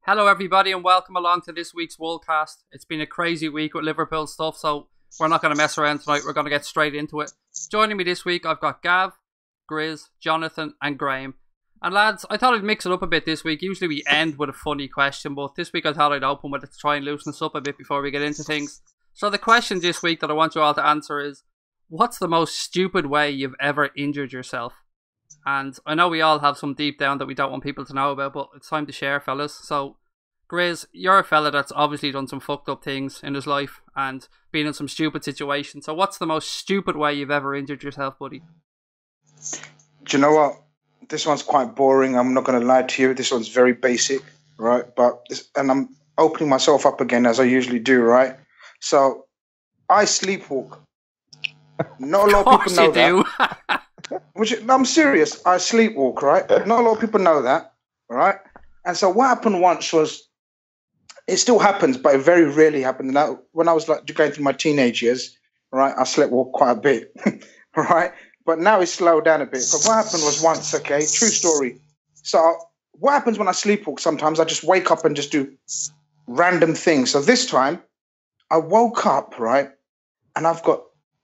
Hello everybody and welcome along to this week's Woolcast. It's been a crazy week with Liverpool stuff, so we're not going to mess around tonight. We're going to get straight into it. Joining me this week, I've got Gav, Grizz, Jonathan and Graeme. And lads, I thought I'd mix it up a bit this week. Usually we end with a funny question, but this week I thought I'd open with it to try and loosen us up a bit before we get into things. So the question this week that I want you all to answer is, what's the most stupid way you've ever injured yourself? And I know we all have some deep down that we don't want people to know about, but it's time to share, fellas. So, Grizz, you're a fella that's obviously done some fucked up things in his life and been in some stupid situations. So what's the most stupid way you've ever injured yourself, buddy? Do you know what? This one's quite boring. I'm not going to lie to you. This one's very basic, right? And I'm opening myself up again as I usually do, right? So, I sleepwalk. Not a lot of people know that. I'm serious. I sleepwalk, right? Not a lot of people know that, right? And so what happened once was, it still happens, but it very rarely happened. Now, when I was like going through my teenage years, right, I sleepwalk quite a bit, right? But now it's slowed down a bit. But what happened was once, okay, true story. So what happens when I sleepwalk? Sometimes I just wake up and just do random things. So this time, I woke up, right, and I've got,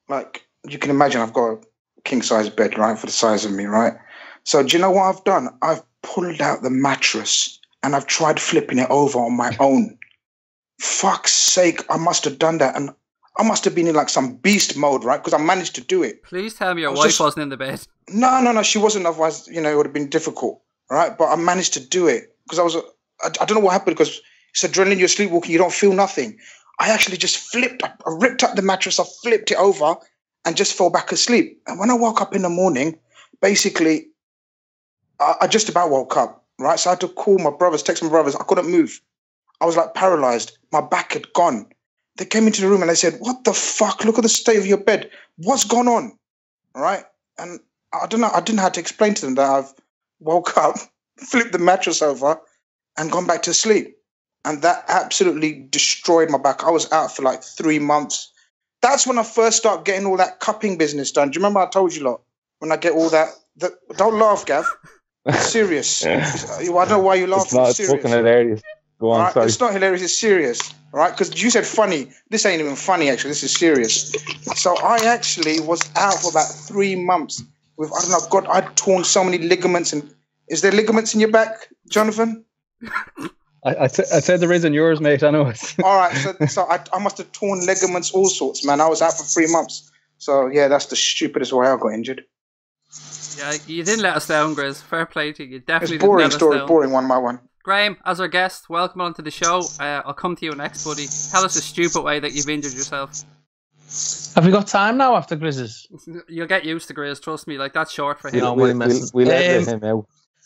like, you can imagine, I've got a king-size bed, right, for the size of me, right? So do you know what I've done? I've pulled out the mattress and I've tried flipping it over on my own. Fuck's sake, I must have done that. And I must have been in like some beast mode, right? Because I managed to do it. Please tell me your wife wasn't in the bed. No, she wasn't. Otherwise, it would have been difficult, right? But I managed to do it because I don't know what happened, because it's adrenaline, you're sleepwalking, you don't feel nothing. I actually just flipped, I ripped up the mattress, I flipped it over and just fell back asleep. And when I woke up in the morning, basically, I just about woke up, right? So I had to call my brothers, text my brothers. I couldn't move. I was like paralyzed. My back had gone. They came into the room and they said, "What the fuck? Look at the state of your bed. What's gone on?" Right? And I don't know. I didn't have to explain to them that I've woke up, flipped the mattress over and gone back to sleep. And that absolutely destroyed my back. I was out for like 3 months. That's when I first started getting all that cupping business done. Do you remember I told you lot? When I get all that don't laugh, Gav. It's serious. I don't know why you laugh. It's fucking hilarious. Go on, right? Sorry. It's not hilarious. It's serious, right? Because you said funny. This ain't even funny, actually. This is serious. So I actually was out for about 3 months with, I don't know, God, I'd torn so many ligaments. And is there ligaments in your back, Jonathan? I said there is in yours, mate. I know it. All right. So I must have torn ligaments, all sorts, man. I was out for 3 months. So yeah, that's the stupidest way I got injured. Yeah, you didn't let us down, Grizz. Fair play to you. You definitely it's boring didn't let us down. Boring one by one. Graeme, as our guest, welcome on to the show. I'll come to you next, buddy. Tell us a stupid way that you've injured yourself. Have we got time now after Grizz's? You'll get used to Grizz, trust me. Like, that's short for him. No, we'll let him out.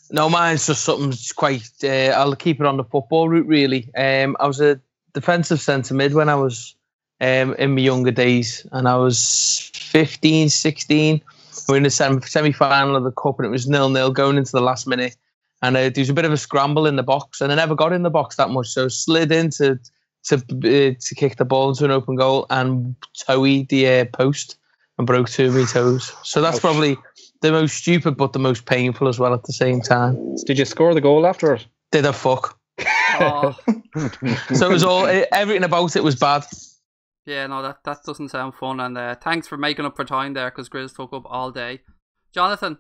No, mine's just something quite... I'll keep it on the football route, really. I was a defensive centre mid when I was in my younger days, and I was 15, 16. We were in the semi-final of the Cup, and it was 0-0 going into the last minute. And there was a bit of a scramble in the box, and I never got in the box that much, so slid in to kick the ball into an open goal and toed the post and broke 2 of my toes. So that's probably the most stupid, but the most painful as well at the same time. Did you score the goal afterwards? Did I fuck? Oh. So it was everything about it was bad. Yeah, no, that doesn't sound fun. And thanks for making up for time there, because Grizz took up all day. Jonathan,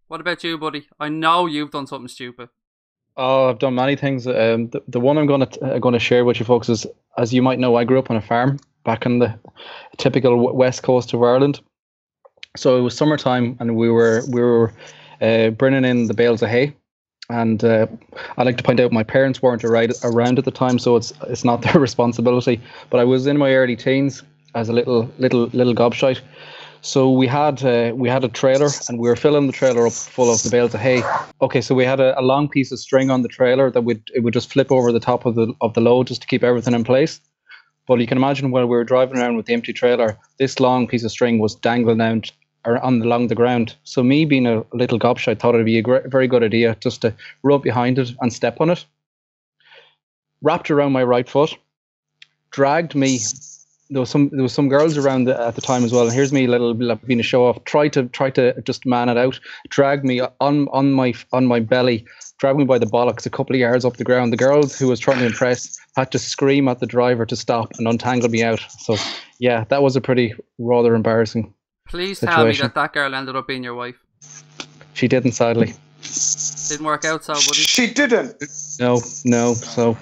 what about you, buddy? I know you've done something stupid. Oh, I've done many things. The one I'm gonna share with you folks is, as you might know, I grew up on a farm back in the typical west coast of Ireland. So it was summertime, and we were bringing in the bales of hay. And I like to point out my parents weren't around at the time, so it's not their responsibility. But I was in my early teens as a little gobshite. So we had a trailer, and we were filling the trailer up full of the bales of hay. Okay, so we had a long piece of string on the trailer that it would just flip over the top of the load just to keep everything in place. But you can imagine when we were driving around with the empty trailer, this long piece of string was dangling down along the ground. So me, being a little gobshite, thought it'd be a very good idea just to rub behind it and step on it. Wrapped around my right foot, dragged me there was some girls around at the time as well. And here's me, little being a show off. Try to just man it out. Drag me on my belly. Drag me by the bollocks a couple of yards up the ground. The girls who was trying to impress had to scream at the driver to stop and untangle me out. So yeah, that was a pretty rather embarrassing. Please situation. tell me that girl ended up being your wife. She didn't, sadly. Didn't work out so, buddy. She didn't. No. So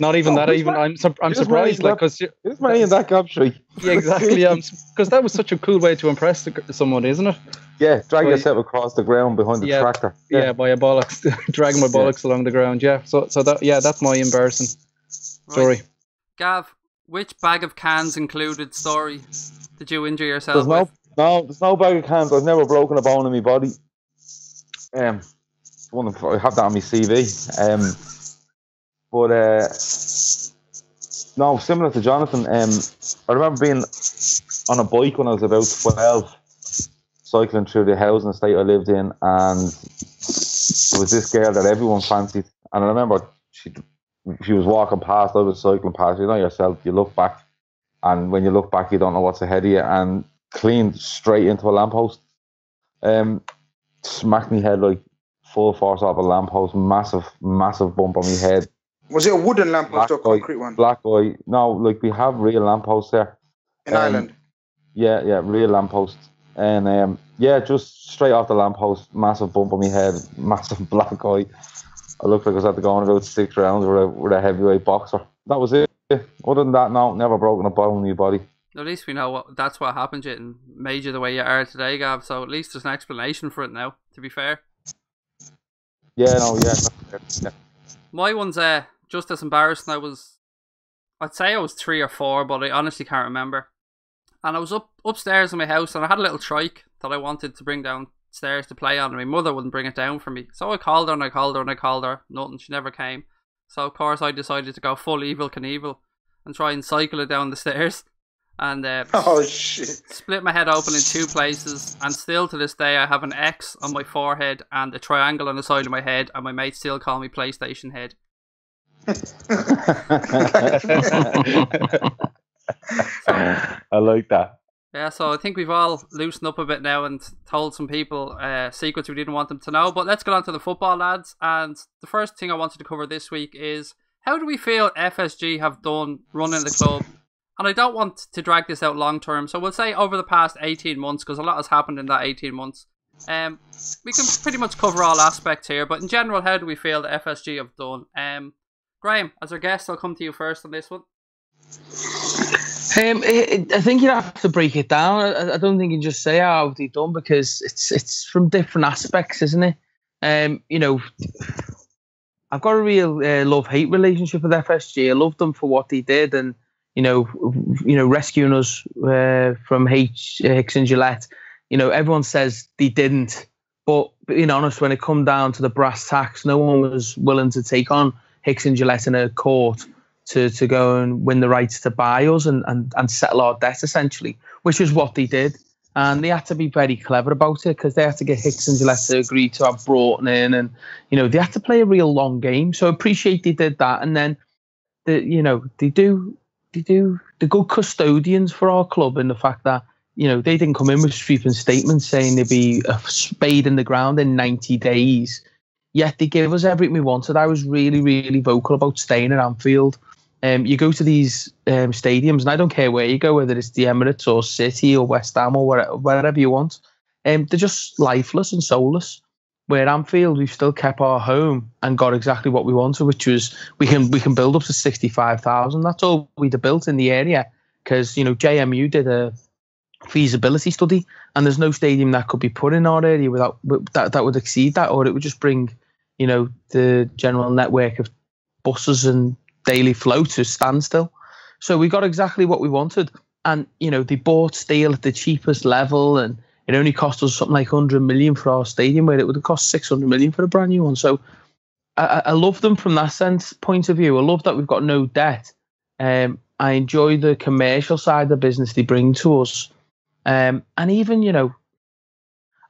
not even that. Even I'm surprised, like, because who's marrying that gobshite? Yeah, exactly. Because that was such a cool way to impress someone, isn't it? Yeah, drag yourself across the ground behind the tractor. Yeah, by a bollocks, dragging my bollocks along the ground. Yeah, so that's my embarrassing story. Gav, which bag of cans included story did you injure yourself with? There's no bag of cans. I've never broken a bone in my body. I have that on my CV. No, similar to Jonathan. I remember being on a bike when I was about 12, cycling through the housing estate I lived in, and there was this girl that everyone fancied. And I remember she was walking past, I was cycling past. You know yourself, you look back, and when you look back, you don't know what's ahead of you, and cleaned straight into a lamppost. Smacked me head like full force off a lamppost, massive bump on my head. Was it a wooden lamppost or a concrete one? Black eye. No, like we have real lampposts there. In Ireland? Yeah, real lampposts. And just straight off the lamppost, massive bump on my head, massive black eye. I looked like I was at the going about 6 rounds with a heavyweight boxer. That was it. Other than that, no, never broken a bone in my body. At least we know that's what happened to you and made you the way you are today, Gav. So at least there's an explanation for it now, to be fair. Yeah. My one's just as embarrassing. I'd say I was 3 or 4, but I honestly can't remember. And I was upstairs in my house, and I had a little trike that I wanted to bring downstairs to play on, and my mother wouldn't bring it down for me. So I called her, nothing, she never came. So of course I decided to go full Evil Knievel and try and cycle it down the stairs. And split my head open in 2 places, and still to this day I have an X on my forehead and a triangle on the side of my head, and my mates still call me PlayStation Head. I like that. Yeah, so I think we've all loosened up a bit now and told some people secrets we didn't want them to know. But let's get on to the football, lads. And the first thing I wanted to cover this week is, how do we feel FSG have done running the club? And I don't want to drag this out long term, so we'll say over the past 18 months, because a lot has happened in that 18 months. We can pretty much cover all aspects here, but in general, how do we feel that FSG have done? Graeme, as our guest, I'll come to you first on this one. I think you have to break it down. I don't think you can just say how they've done, because it's from different aspects, isn't it? I've got a real love-hate relationship with FSG. I love them for what they did, and rescuing us from Hicks and Gillette. Everyone says they didn't, but being honest, when it come down to the brass tacks, no one was willing to take on Hicks and Gillette in a court to go and win the rights to buy us and settle our debt, essentially, which is what they did. And they had to be very clever about it, because they had to get Hicks and Gillette to agree to have Broughton in, and they had to play a real long game. So I appreciate they did that. And then the good custodians for our club, in the fact that they didn't come in with sweeping statements saying there'd be a spade in the ground in 90 days, yet they gave us everything we wanted. I was really, really vocal about staying at Anfield. You go to these stadiums, and I don't care where you go, whether it's the Emirates or City or West Ham or wherever you want, they're just lifeless and soulless. Where Anfield, we've still kept our home and got exactly what we wanted, which was we can build up to 65,000. That's all we'd have built in the area, because JMU did a feasibility study, and there's no stadium that could be put in our area without that would exceed that, or it would just bring the general network of buses and daily flow to standstill. So we got exactly what we wanted, and they bought steel at the cheapest level, and it only cost us something like 100 million for our stadium, where it would have cost 600 million for a brand new one. So I love them from that point of view. I love that we've got no debt. I enjoy the commercial side of the business they bring to us. And even,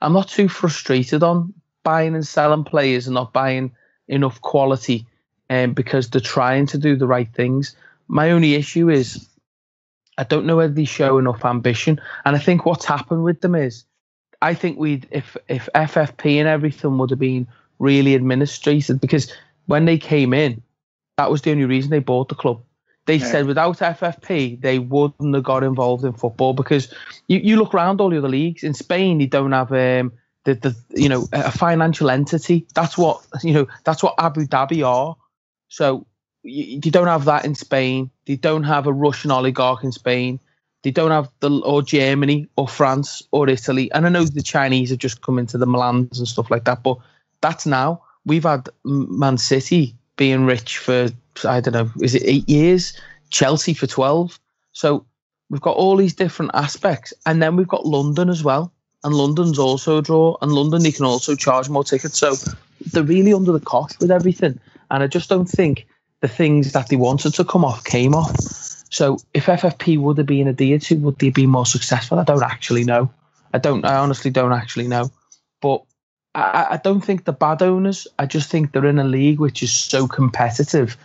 I'm not too frustrated on buying and selling players and not buying enough quality, because they're trying to do the right things. My only issue is I don't know whether they show enough ambition. And I think what's happened with them is, I think if FFP and everything would have been really administrated, because when they came in, that was the only reason they bought the club. They said without FFP, they wouldn't have got involved in football, because you look around all the other leagues in Spain, they don't have a financial entity. That's what Abu Dhabi are. So you don't have that in Spain. They don't have a Russian oligarch in Spain. They don't have or Germany or France or Italy. And I know the Chinese have just come into the Milans and stuff like that, but that's now. We've had Man City being rich for, I don't know, is it 8 years? Chelsea for 12. So we've got all these different aspects. And then we've got London as well. And London's also a draw. And London, they can also charge more tickets. So they're really under the cosh with everything. And I just don't think the things that they wanted to come off came off. So if FFP would have been adhered to, would they be more successful? I don't actually know. I honestly don't actually know. But I don't think they're bad owners. I just think they're in a league which is so competitive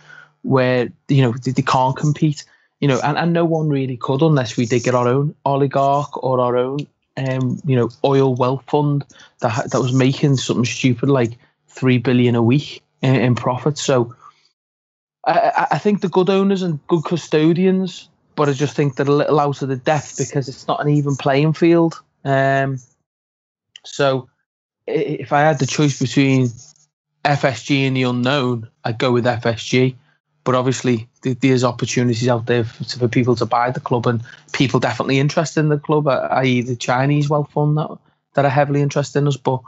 where, they can't compete, and no one really could unless we did get our own oligarch or our own, oil wealth fund that was making something stupid like 3 billion a week in profit. So I think they're good owners and good custodians, but I just think they're a little out of the depth because it's not an even playing field. So if I had the choice between FSG and the unknown, I'd go with FSG. But obviously, there's opportunities out there for people to buy the club, and people definitely interested in the club, i.e. the Chinese wealth fund that are heavily interested in us. But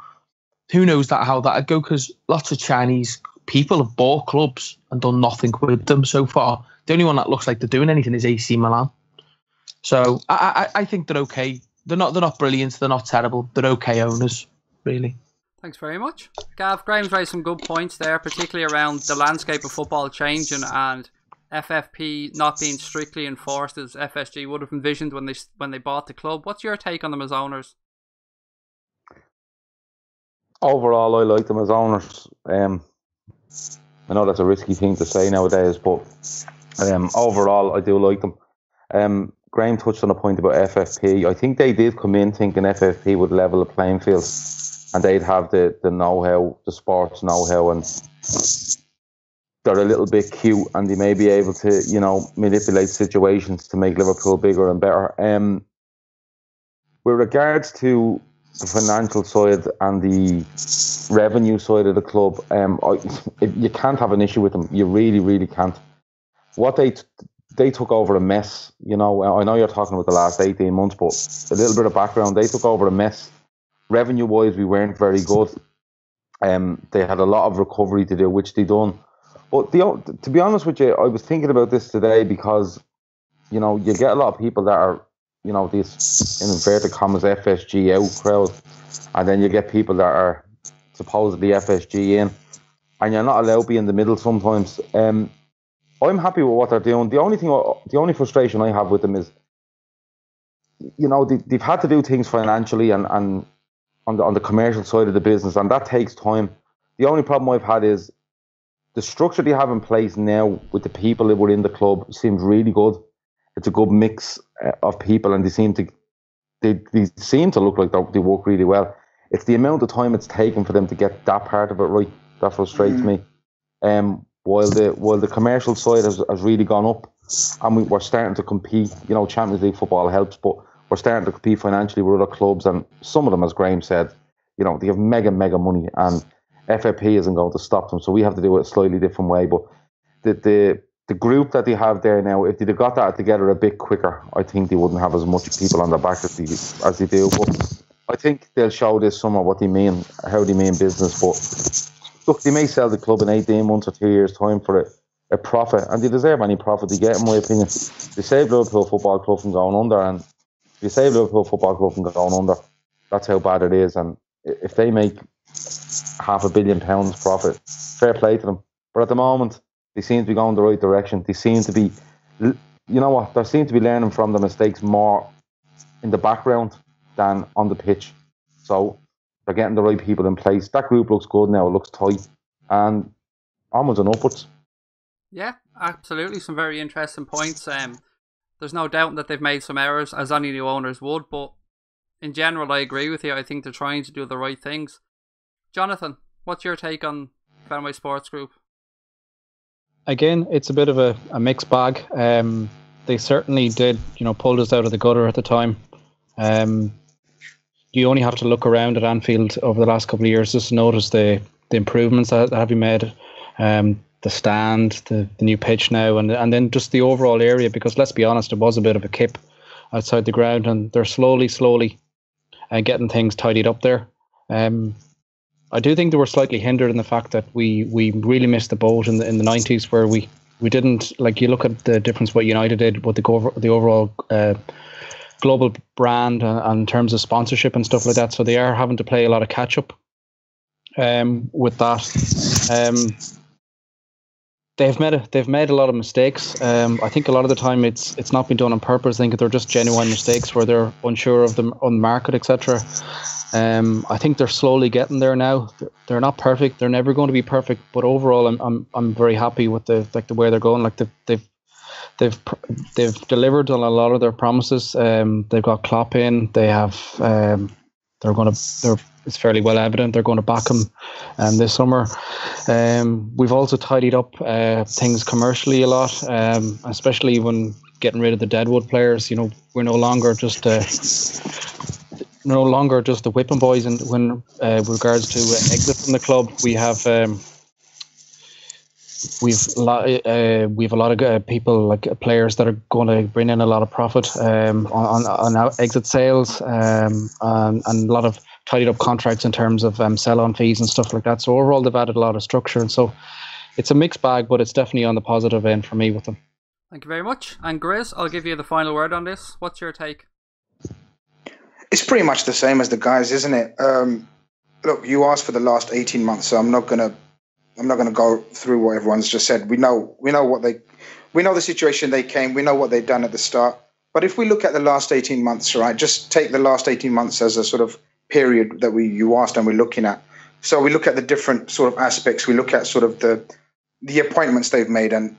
who knows how that would go, because lots of Chinese people have bought clubs and done nothing with them so far. The only one that looks like they're doing anything is AC Milan. So I think they're okay. They're not brilliant. They're not terrible. They're okay owners, really. Thanks very much. Gav, Graham's raised some good points there, particularly around the landscape of football changing and FFP not being strictly enforced as FSG would have envisioned when they bought the club. What's your take on them as owners? Overall, I like them as owners. I know that's a risky thing to say nowadays, but overall, I do like them. Graeme touched on a point about FFP. I think they did come in thinking FFP would level the playing field, and they'd have the know-how, the sports know-how, and they're a little bit cute, and they may be able to, manipulate situations to make Liverpool bigger and better. With regards to the financial side and the revenue side of the club, you can't have an issue with them. You really, really can't. What they took over a mess. I know you're talking about the last 18 months, but a little bit of background. They took over a mess. Revenue-wise, we weren't very good. They had a lot of recovery to do, which they done. But to be honest with you, I was thinking about this today because, you get a lot of people that are, this, in inverted commas, FSG out crowd. And then you get people that are supposedly FSG in. And you're not allowed to be in the middle sometimes. I'm happy with what they're doing. The only frustration I have with them is, they've had to do things financially and on the commercial side of the business, and that takes time. The only problem I've had is the structure they have in place now with the people that were in the club seems really good. It's a good mix of people, and they seem to look like they work really well. It's the amount of time it's taken for them to get that part of it right that frustrates me. While the commercial side has really gone up, and we're starting to compete. Champions League football helps, but we're starting to compete financially with other clubs, and some of them, as Graeme said, they have mega money, and FFP isn't going to stop them. So we have to do it a slightly different way. But the group that they have there now, if they'd have got that together a bit quicker, I think they wouldn't have as much people on their back as they do. But I think they'll show this summer what they mean, how they mean business. But look, they may sell the club in 18 months or 2 years' time for a profit, and they deserve any profit they get, in my opinion. They saved Liverpool Football Club from going under, and if you save Liverpool Football Club from going under, that's how bad it is. And if they make £500 million profit, fair play to them. But at the moment, they seem to be going the right direction. They seem to be, they seem to be learning from the mistakes more in the background than on the pitch. So they're getting the right people in place. That group looks good now. It looks tight, and onwards and upwards. Yeah, absolutely. Some very interesting points. there's no doubt that they've made some errors, as any new owners would, but in general, I agree with you. I think they're trying to do the right things. Jonathan, what's your take on Fenway Sports Group? Again, it's a bit of a mixed bag. They certainly did, pulled us out of the gutter at the time. You only have to look around at Anfield over the last couple of years just to notice the improvements that have been made. The stand, the new pitch now, and then just the overall area, because let's be honest, it was a bit of a kip outside the ground, and they're slowly getting things tidied up there. I do think they were slightly hindered in the fact that we really missed the boat in the 90s, where we didn't, like, you look at the difference what United did with the overall global brand and in terms of sponsorship and stuff like that. So they are having to play a lot of catch up with that. They've made a lot of mistakes. I think a lot of the time it's not been done on purpose. I think they're just genuine mistakes where they're unsure of them on the market, etc. I think they're slowly getting there now. They're not perfect. They're never going to be perfect. But overall, I'm very happy with the way they're going. Like they've delivered on a lot of their promises. They've got Klopp in. They have. It's fairly well evident they're going to back him this summer. We've also tidied up things commercially a lot, especially when getting rid of the Deadwood players. We're no longer just the whipping boys. And when with regards to exit from the club, we have we've a lot of people, like players that are going to bring in a lot of profit on exit sales, and a lot of tidied up contracts in terms of sell-on fees and stuff like that. So overall, they've added a lot of structure, and so it's a mixed bag, but it's definitely on the positive end for me with them. Thank you very much. And Grizz, I'll give you the final word on this. What's your take? It's pretty much the same as the guys, isn't it? Look, you asked for the last 18 months, so I'm not gonna go through what everyone's just said. We know the situation they came. We know what they've done at the start. But if we look at the last 18 months, right, just take the last 18 months as a sort of period that you asked and we're looking at. So we look at the different sort of aspects. We look at sort of the appointments they've made, and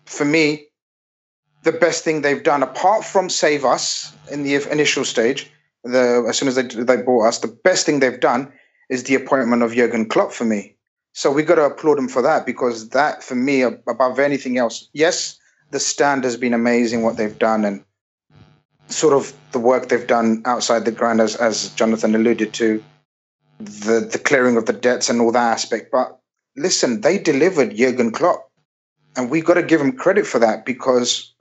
for me, the best thing they've done, apart from save us in the initial stage, as soon as they bought us, the best thing they've done is the appointment of Jurgen Klopp for me. So we got to applaud them for that, because that, for me, above anything else, yes, the stand has been amazing, what they've done, and sort of the work they've done outside the ground, as Jonathan alluded to, the clearing of the debts and all that aspect. But listen, they delivered Jurgen Klopp, and we got to give them credit for that, because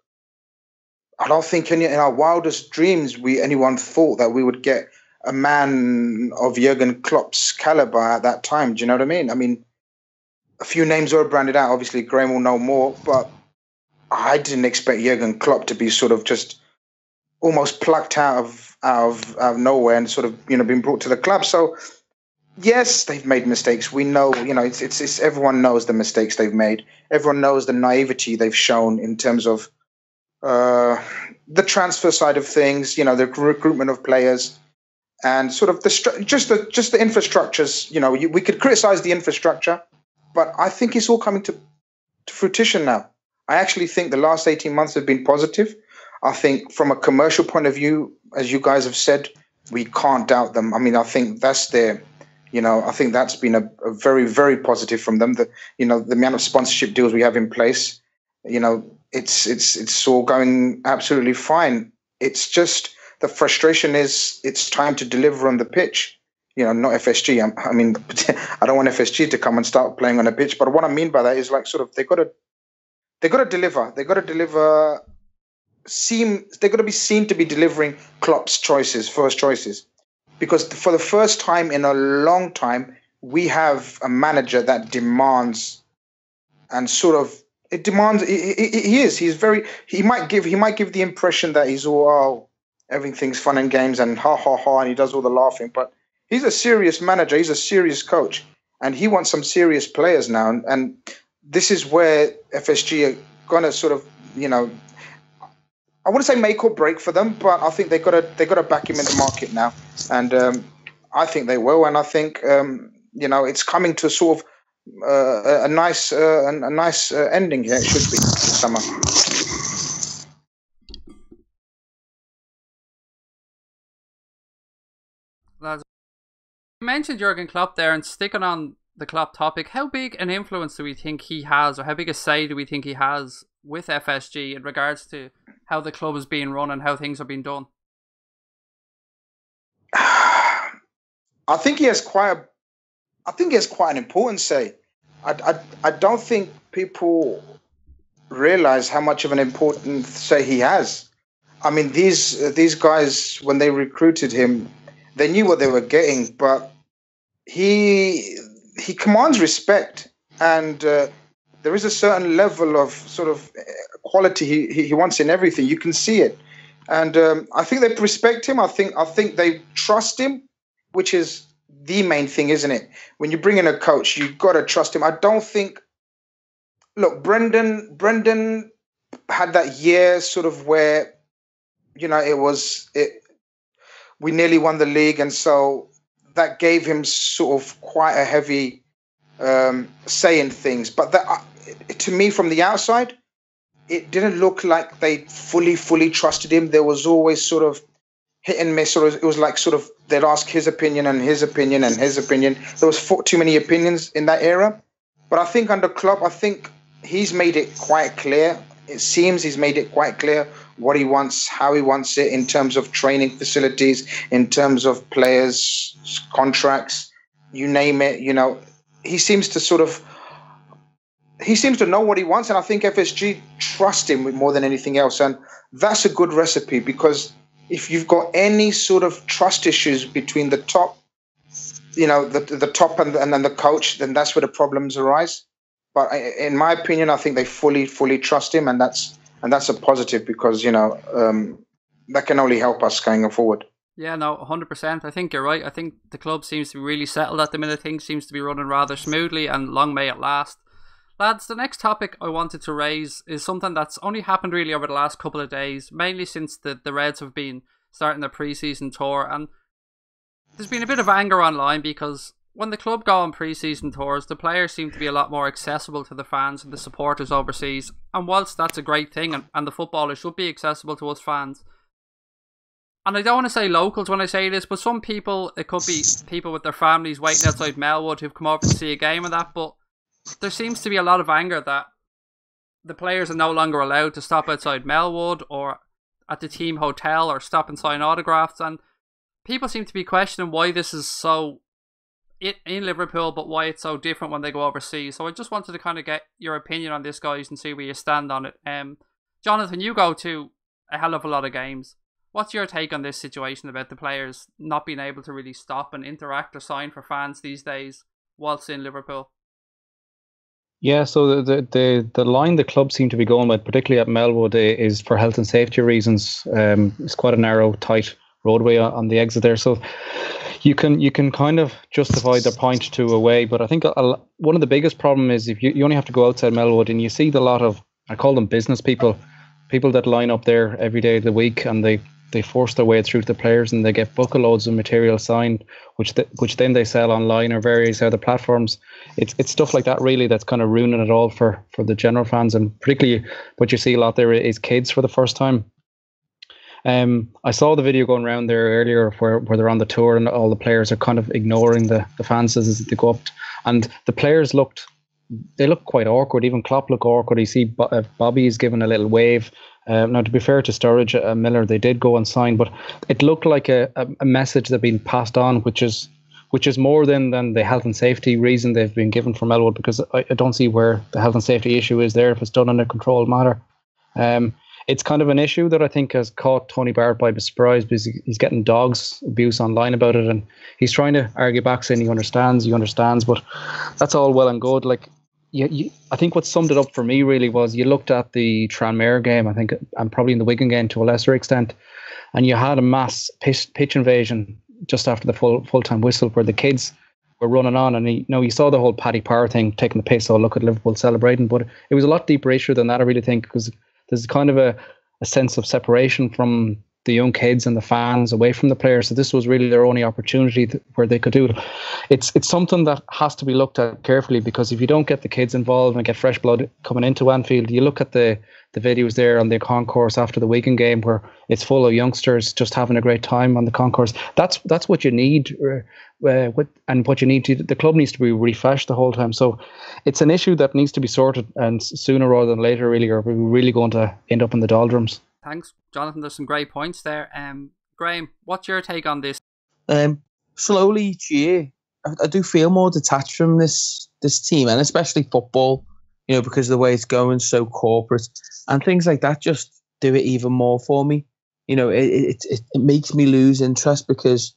I don't think in our wildest dreams anyone thought that we would get a man of Jurgen Klopp's caliber at that time. Do you know what I mean? I mean, a few names were branded out. Obviously, Graeme will know more, but I didn't expect Jurgen Klopp to be sort of just almost plucked out of nowhere and sort of been brought to the club. So yes, they've made mistakes. We know, it's everyone knows the mistakes they've made. Everyone knows the naivety they've shown in terms of the transfer side of things. The recruitment of players. And sort of just the infrastructures, we could criticize the infrastructure, but I think it's all coming to fruition now. I actually think the last 18 months have been positive. I think from a commercial point of view, as you guys have said, we can't doubt them. I mean, I think that's I think that's been a very, very positive from them. The amount of sponsorship deals we have in place, it's all going absolutely fine. It's just, the frustration is it's time to deliver on the pitch, not FSG. I mean, I don't want FSG to come and start playing on a pitch, but what I mean by that is like sort of they got to deliver. They got to deliver. They got to be seen to be delivering Klopp's first choices, because for the first time in a long time we have a manager that demands, and sort of it demands. He might give the impression that he's all everything's fun and games and ha ha ha, and he does all the laughing. But he's a serious manager. He's a serious coach, and he wants some serious players now. And this is where FSG are gonna sort of, I wouldn't say make or break for them, but I think they gotta back him in the market now, and I think they will. And I think it's coming to sort of a nice ending here. It should be this summer. lads. You mentioned Jurgen Klopp there, and sticking on the Klopp topic, how big an influence do we think he has, or how big a say do we think he has with FSG in regards to how the club is being run and how things are being done? I think he has quite an important say. I don't think people realize how much of an important say he has. I mean, these guys, when they recruited him, they knew what they were getting, but he commands respect, and there is a certain level of sort of quality he wants in everything. You can see it, and I think they respect him. I think they trust him, which is the main thing, isn't it? When you bring in a coach, you've got to trust him. I don't think. Look, Brendan had that year sort of where, you know, we nearly won the league, and so that gave him sort of quite a heavy say in things. But that, to me, from the outside, it didn't look like they fully trusted him. There was always sort of hit and miss, or it was like sort of they'd ask his opinion and his opinion and his opinion. There was too many opinions in that era. But I think under Klopp, I think he's made it quite clear. It seems he's made it quite clear what he wants, how he wants it in terms of training facilities, in terms of players, contracts, you name it. You know, he seems to know what he wants, and I think FSG trust him with more than anything else. And that's a good recipe, because if you've got any sort of trust issues between the top, you know, the top and then the coach, then that's where the problems arise. But in my opinion, I think they fully trust him, and that's a positive, because, you know, that can only help us going forward. Yeah, no, 100%. I think you're right. I think the club seems to be really settled at the minute. Things seems to be running rather smoothly, and long may it last. Lads, the next topic I wanted to raise is something that's only happened really over the last couple of days, mainly since the Reds have been starting their pre-season tour, and there's been a bit of anger online because when the club go on pre-season tours, the players seem to be a lot more accessible to the fans and the supporters overseas. And whilst that's a great thing, and the footballers should be accessible to us fans, and I don't want to say locals when I say this, but some people, it could be people with their families waiting outside Melwood who've come over to see a game and that, but there seems to be a lot of anger that the players are no longer allowed to stop outside Melwood or at the team hotel or stop and sign autographs, and people seem to be questioning why this is so in Liverpool, but why it's so different when they go overseas. So I just wanted to kind of get your opinion on this, guys, and see where you stand on it. Jonathan, you go to a hell of a lot of games. What's your take on this situation about the players not being able to really stop and interact or sign for fans these days whilst in Liverpool? Yeah, so the line the club seem to be going with, particularly at Melwood, is for health and safety reasons. It's quite a narrow, tight roadway on the exit there, so you can kind of justify their point to away. But I think one of the biggest problem is if you only have to go outside Melwood, and you see a lot of, I call them business people that line up there every day of the week, and they force their way through to the players, and they get bucket loads of material signed, which then they sell online or various other platforms. It's stuff like that really that's kind of ruining it all for the general fans, and particularly what you see a lot there is kids for the first time. I saw the video going around there earlier where they're on the tour and all the players are kind of ignoring the fans as they go up, and the players looked quite awkward. Even Klopp looked awkward. You see Bobby's giving a little wave. Now, to be fair to Sturridge, Miller, they did go and sign, but it looked like a message that had been passed on, which is more than the health and safety reason they've been given from Melwood, because I don't see where the health and safety issue is there if it's done in a controlled manner. It's kind of an issue that I think has caught Tony Barrett by surprise, because he's getting dogs abuse online about it, and he's trying to argue back saying he understands, but that's all well and good. Like, I think what summed it up for me really was you looked at the Tranmere game, I think, and probably in the Wigan game to a lesser extent, and you had a mass pitch invasion just after the full-time whistle where the kids were running on, and you saw the whole Paddy Power thing taking the piss. So look at Liverpool celebrating, but it was a lot deeper issue than that, I really think, because there's kind of a sense of separation from the young kids and the fans away from the players. So this was really their only opportunity where they could do it. It's something that has to be looked at carefully, because if you don't get the kids involved and get fresh blood coming into Anfield, you look at the videos there on the concourse after the Wigan game where it's full of youngsters just having a great time on the concourse. That's what you need. And what you need to, the club needs to be refreshed the whole time. So it's an issue that needs to be sorted, and sooner rather than later, really, or we're really going to end up in the doldrums. Thanks, Jonathan. There's some great points there. Graeme, what's your take on this? Slowly each year, I do feel more detached from this team, and especially football, because of the way it's going, so corporate, and things like that just do it even more for me. It makes me lose interest, because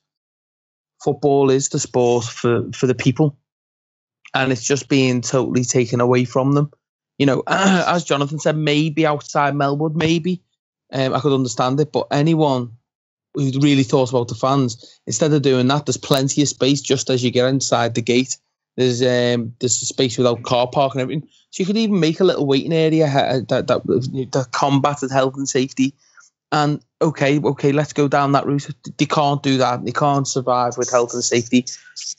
football is the sport for the people, and it's just being totally taken away from them. As Jonathan said, maybe outside Melwood, maybe I could understand it, but anyone who really thought about the fans, instead of doing that, there's plenty of space just as you get inside the gate. There's space without car park and everything, so you could even make a little waiting area that combated health and safety. And okay, let's go down that route. They can't do that. They can't survive with health and safety.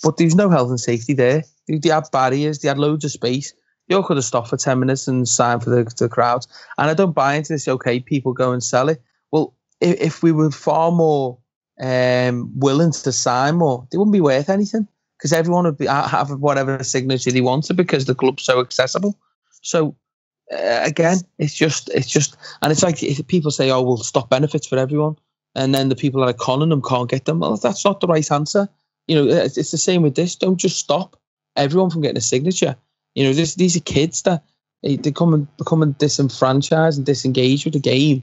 But there's no health and safety there. They had barriers. They had loads of space. They all could have stopped for 10 minutes and signed for the crowds. And I don't buy into this, okay, people go and sell it. Well, if we were far more willing to sign more, they wouldn't be worth anything, because everyone would have whatever signature they wanted, because the club's so accessible. So, again, it's just, and it's like people say, oh, we'll stop benefits for everyone, and then the people that are conning them can't get them. Well, that's not the right answer. It's the same with this. Don't just stop everyone from getting a signature. These are kids that they become disenfranchised and disengaged with the game,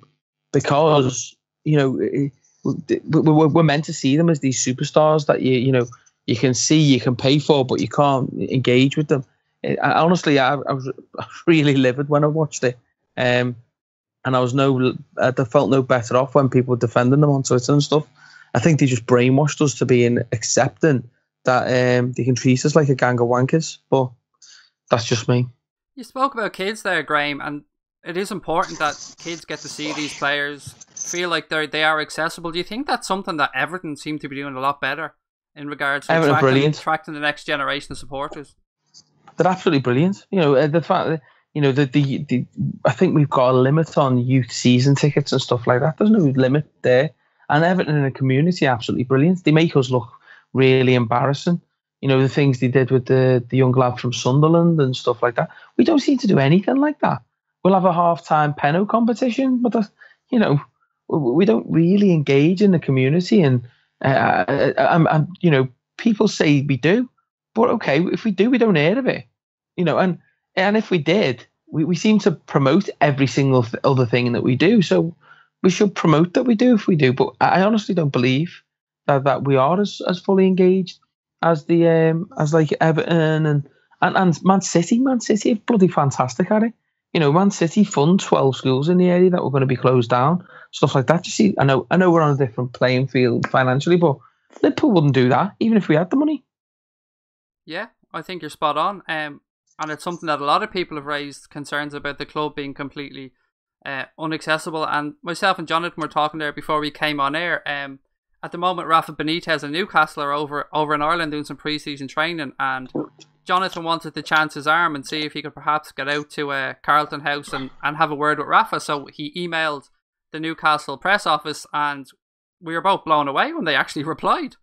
because we're meant to see them as these superstars that you can see, you can pay for, but you can't engage with them. Honestly, I was really livid when I watched it, and I felt no better off when people were defending them on Twitter and stuff. I think they just brainwashed us to being accepting that they can treat us like a gang of wankers, but that's just me. You spoke about kids there, Graeme, and it is important that kids get to see these players, feel like they are accessible. Do you think that's something that Everton seem to be doing a lot better in regards to attracting the next generation of supporters? They're absolutely brilliant. The fact that, I think we've got a limit on youth season tickets and stuff like that. There's no limit there. And Everton in the community, absolutely brilliant. They make us look really embarrassing. The things they did with the young lad from Sunderland and stuff like that. We don't seem to do anything like that. We'll have a half-time penno competition, but we don't really engage in the community. And people say we do, but okay, if we do, we don't hear of it. And if we did, we seem to promote every single other thing that we do. So we should promote that we do if we do. But I honestly don't believe that we are as fully engaged as like Everton and Man City. Man City are bloody fantastic at it. Man City fund 12 schools in the area that were going to be closed down, stuff like that. You see, I know we're on a different playing field financially, but Liverpool wouldn't do that even if we had the money. Yeah, I think you're spot on. And it's something that a lot of people have raised concerns about, the club being completely inaccessible. And myself and Jonathan were talking there before we came on air. At the moment, Rafa Benitez and Newcastle are over in Ireland doing some pre-season training, and Jonathan wanted to chance his arm and see if he could perhaps get out to Carlton House and have a word with Rafa. So he emailed the Newcastle press office, and we were both blown away when they actually replied.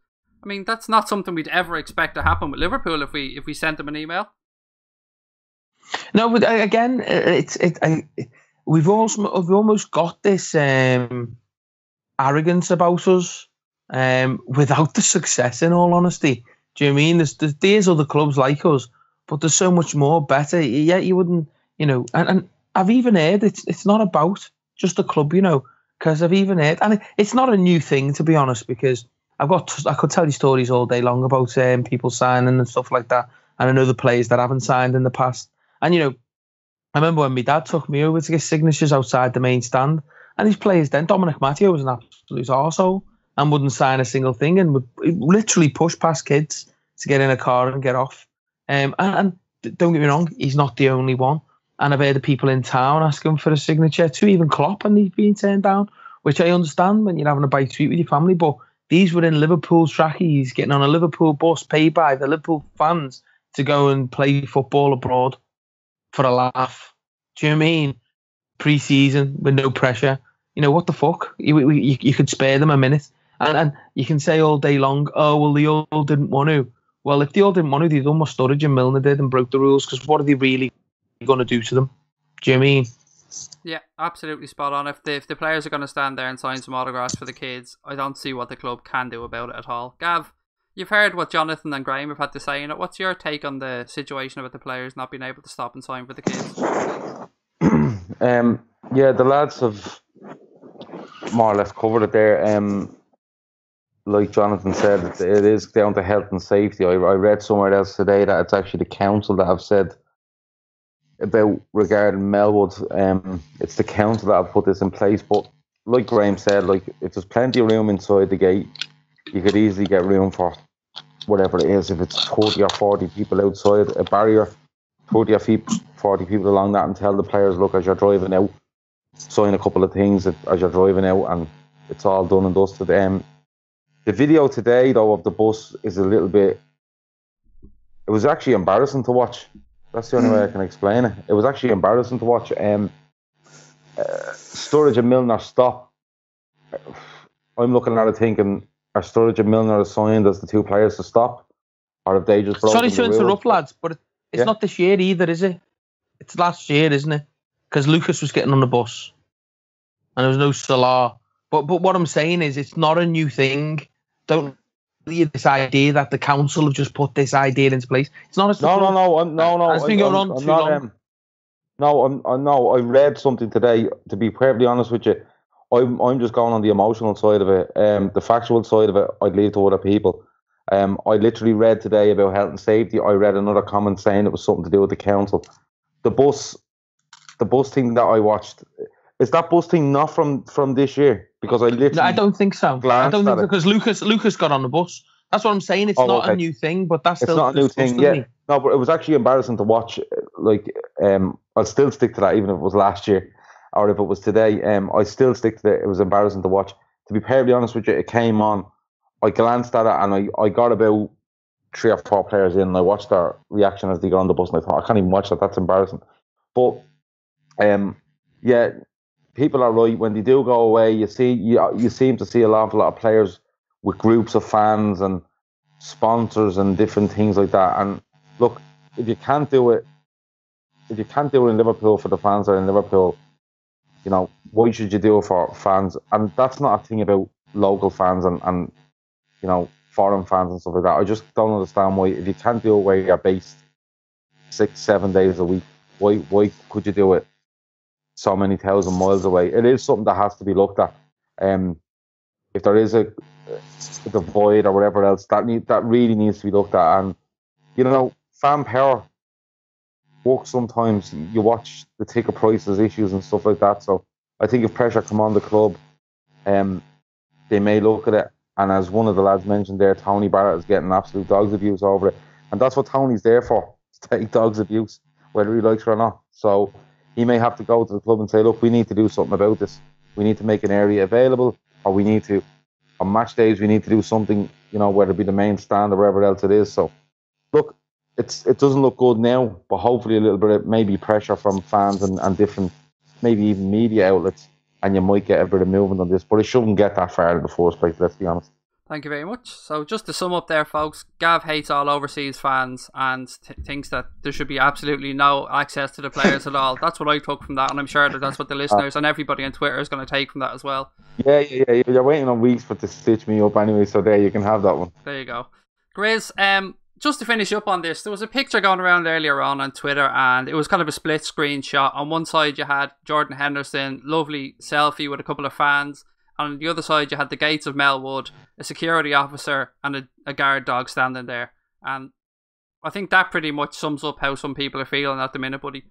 I mean, that's not something we'd ever expect to happen with Liverpool if we sent them an email. No, but again, we've almost got this arrogance about us without the success, in all honesty. Do you know what I mean? There's other clubs like us, but there's so much more better. Yeah, you wouldn't, and I've even heard it's not about just the club, because I've even heard, and it's not a new thing, to be honest, because I could tell you stories all day long about people signing and stuff like that, and I know the players that haven't signed in the past. And I remember when my dad took me over to get signatures outside the main stand, and these players then, Dominic Matteo was an absolute arsehole and wouldn't sign a single thing and would literally push past kids to get in a car and get off. And don't get me wrong, he's not the only one. And I've heard of people in town asking for a signature too, even Klopp, and he's being turned down. which I understand when you're having a bite to eat with your family, but these were in Liverpool trackies, getting on a Liverpool bus paid by the Liverpool fans to go and play football abroad for a laugh. Do you know what I mean? Pre-season with no pressure. What the fuck? You could spare them a minute. And you can say all day long, oh, well, they all didn't want to. Well, if they all didn't want to, they'd done what Sturridge and Milner did and broke the rules, because what are they really going to do to them? Do you know what I mean? Yeah, absolutely spot on. If the players are going to stand there and sign some autographs for the kids, I don't see what the club can do about it at all. Gav, you've heard what Jonathan and Graeme have had to say in it. What's your take on the situation about the players not being able to stop and sign for the kids? Yeah, the lads have more or less covered it there. Like Jonathan said, it is down to health and safety. I read somewhere else today that it's actually the council that have said about regarding Melwood. It's the council that have put this in place. But like Graeme said, like if there's plenty of room inside the gate, you could easily get room for whatever it is. If it's 30 or 40 people outside, a barrier, 30 or 40 people along that, and tell the players, look, as you're driving out, sign a couple of things as you're driving out, and it's all done and dusted. The video today, though, of the bus is a little bit... It was actually embarrassing to watch. That's the only way I can explain it. It was actually embarrassing to watch. Sturridge and Milner stop. I'm looking at it thinking, are Sturridge and Milner assigned as the two players to stop? Or have they just broken Sorry the to rules? interrupt, lads, but it's not this year either, is it? It's last year, isn't it? Because Lucas was getting on the bus and there was no Salah. But what I'm saying is it's not a new thing. Don't believe this idea that the council have just put this idea into place. It's not a No. It's been going on too long. No, I read something today. To be perfectly honest with you, I'm just going on the emotional side of it. The factual side of it, I'd leave to other people. I literally read today about health and safety. I read another comment saying it was something to do with the council. The bus thing that I watched, is that bus thing not from this year? Because I literally... No, I don't think so. I don't think so, because Lucas got on the bus. That's what I'm saying. It's not a new thing, but that's still... It's not a new thing, yeah. No, but it was actually embarrassing to watch. Like, I'll still stick to that, even if it was last year or if it was today. I still stick to that. It was embarrassing to watch. To be perfectly honest with you, it came on. I glanced at it and I got about 3 or 4 players in and I watched their reaction as they got on the bus and I thought, I can't even watch that. That's embarrassing. But, yeah... People are right. When they do go away, you seem to see a lot of players with groups of fans and sponsors and different things like that. And look, if you can't do it in Liverpool for the fans that are in Liverpool, why should you do it for fans? And that's not a thing about local fans and foreign fans and stuff like that. I just don't understand why, if you can't do it where you're based 6-7 days a week, why could you do it so many thousand miles away? It is something that has to be looked at. If there is a void or whatever else, that really needs to be looked at. And fan power works sometimes. You watch the ticket prices issues and stuff like that. So I think if pressure come on the club, they may look at it. And as one of the lads mentioned there, Tony Barrett is getting absolute dogs abuse over it, and that's what Tony's there for, to take dogs abuse, whether he likes it or not. So he may have to go to the club and say, look, we need to do something about this. We need to make an area available, or we need to, on match days, we need to do something, whether it be the main stand or wherever else it is. So, look, it doesn't look good now, but hopefully a little bit of maybe pressure from fans and different, maybe even media outlets, and you might get a bit of movement on this. But it shouldn't get that far in the first place, let's be honest. Thank you very much. So just to sum up there, folks, Gav hates all overseas fans and thinks that there should be absolutely no access to the players at all. That's what I took from that, and I'm sure that's what the listeners and everybody on Twitter is going to take from that as well. Yeah. You're waiting on weeks for it to stitch me up anyway, so there, you can have that one. There you go. Grizz, just to finish up on this, there was a picture going around earlier on Twitter, and it was kind of a split screen shot. On one side you had Jordan Henderson, lovely selfie with a couple of fans. And on the other side, you had the gates of Melwood, a security officer and a guard dog standing there. And I think that pretty much sums up how some people are feeling at the minute, buddy.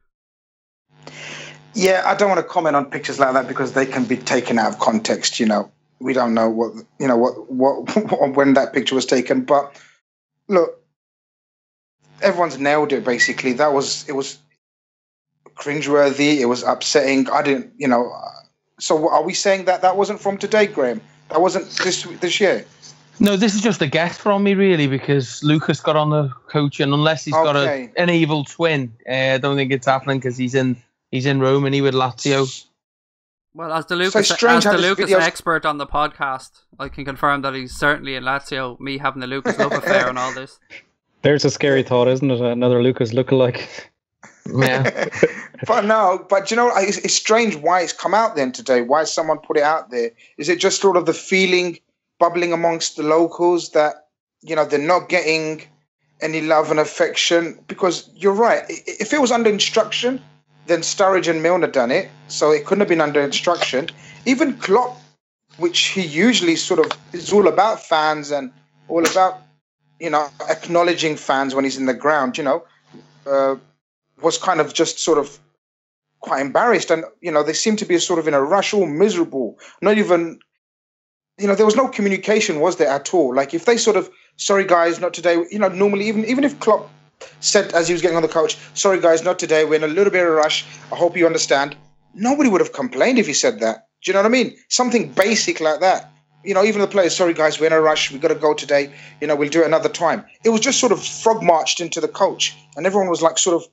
Yeah, I don't want to comment on pictures like that because they can be taken out of context. We don't know what when that picture was taken. But look, everyone's nailed it. Basically, it was cringeworthy. It was upsetting. I didn't, So are we saying that wasn't from today, Graeme? That wasn't this year? No, this is just a guess from me, really, because Lucas got on the coach, and unless he's got an evil twin, I don't think it's happening because he's in Rome and he with Lazio. Well, as the Lucas expert on the podcast, I can confirm that he's certainly in Lazio. Me having the Lucas love affair and all this. There's a scary thought, isn't it? Another Lucas lookalike. Yeah. but you know, it's strange why it's come out then today. Why someone put it out there? Is it just sort of the feeling bubbling amongst the locals that, you know, they're not getting any love and affection? Because you're right. If it was under instruction, then Sturridge and Milner done it. So it couldn't have been under instruction. Even Klopp, which he usually sort of is all about fans and all about, you know, acknowledging fans when he's in the ground, you know, was kind of just sort of quite embarrassed. And, you know, they seem to be sort of in a rush, all miserable, not even... You know, there was no communication, was there, at all? Like, if they sort of, sorry, guys, not today, you know, normally, even if Klopp said as he was getting on the coach, sorry, guys, not today, we're in a little bit of a rush, I hope you understand, nobody would have complained if he said that. Do you know what I mean? Something basic like that. You know, even the players, sorry, guys, we're in a rush, we've got to go today, you know, we'll do it another time. It was just sort of frog marched into the coach, and everyone was like sort of,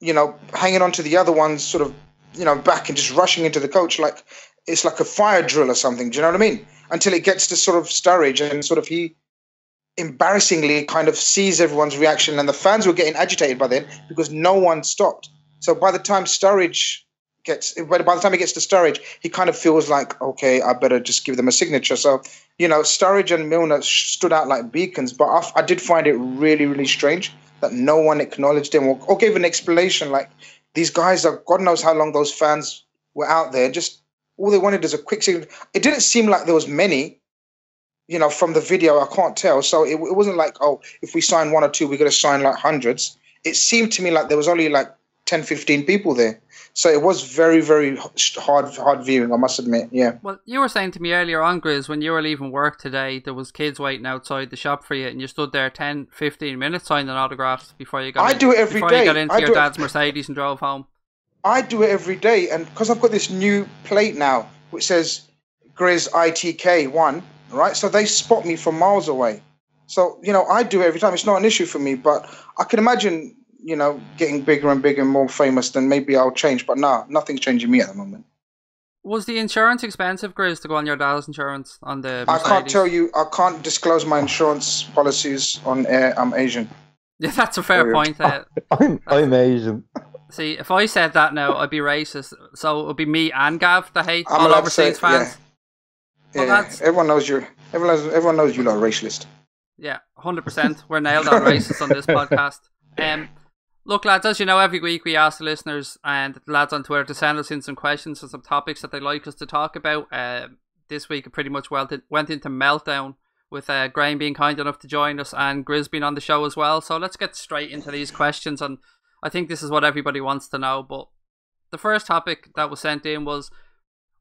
you know, hanging on to the other ones, sort of, you know, back and just rushing into the coach like it's like a fire drill or something. Do you know what I mean? Until it gets to sort of Sturridge and sort of he embarrassingly kind of sees everyone's reaction, and the fans were getting agitated by then because no one stopped. So by the time he gets to Sturridge, he kind of feels like, okay, I better just give them a signature. So, you know, Sturridge and Milner stood out like beacons, but I did find it really, really strange that no one acknowledged him or gave an explanation. Like, these guys are, God knows how long those fans were out there, just all they wanted is a quick signal. It didn't seem like there was many, you know, from the video. I can't tell. So it wasn't like, oh, if we sign one or two, we're going to sign like hundreds. It seemed to me like there was only like 10, 15 people there. So it was very, very hard viewing, I must admit. Yeah. Well, you were saying to me earlier on, Grizz, when you were leaving work today, there was kids waiting outside the shop for you, and you stood there 10, 15 minutes signing autographs before you got do it every day. You got into your dad's Mercedes and drove home. I do it every day, and because I've got this new plate now which says Grizz ITK1, right? So they spot me from miles away. So, you know, I do it every time. It's not an issue for me, but I can imagine, you know, getting bigger and bigger and more famous, then maybe I'll change. But nah, nothing's changing me at the moment. Was the insurance expensive, Grizz, to go on your dad's insurance on the Mercedes? I can't tell you. I can't disclose my insurance policies on air. I'm Asian. Yeah, that's a fair point. I'm Asian. See, if I said that now, I'd be racist. So it would be me and Gav that hate all overseas fans. Yeah, well, everyone knows you. Everyone knows you lot are racialist. Yeah, 100%. We're nailed on racist on this podcast. Look, lads, as you know, every week we ask the listeners and the lads on Twitter to send us in some questions and some topics that they'd like us to talk about. This week it pretty much went into meltdown with Graeme being kind enough to join us and Grizz being on the show as well. So let's get straight into these questions, and I think this is what everybody wants to know. But the first topic that was sent in was,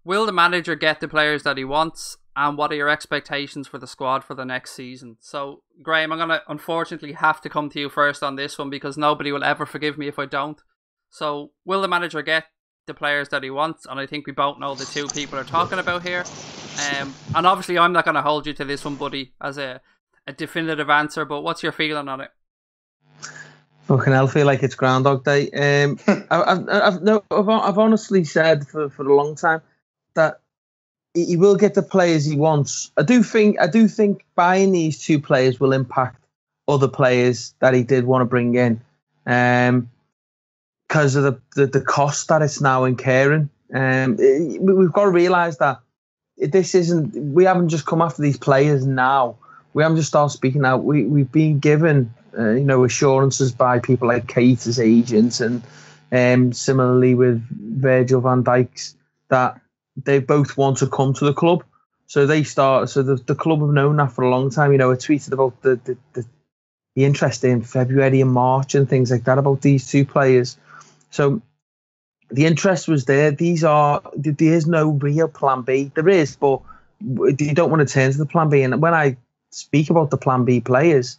will the manager get the players that he wants, and what are your expectations for the squad for the next season? So, Graeme, I'm going to unfortunately have to come to you first on this one because nobody will ever forgive me if I don't. So, will the manager get the players that he wants? And I think we both know the two people are talking about here. And obviously I'm not going to hold you to this one, buddy, as a definitive answer, but what's your feeling on it? Fucking hell, feel like it's Groundhog Day. I've honestly said for a long time that he will get the players he wants. I do think buying these two players will impact other players that he did want to bring in, because of the cost that it's now incurring. We've got to realise that we haven't just come after these players now. We haven't just started speaking out. We've been given assurances by people like Keita's agents and similarly with Virgil Van Dijk that they both want to come to the club. So the club have known that for a long time. I tweeted about the interest in February and March and things like that about these two players. So the interest was there. There is no real plan B. There is, but you don't want to turn to the plan B. And when I speak about the plan B players,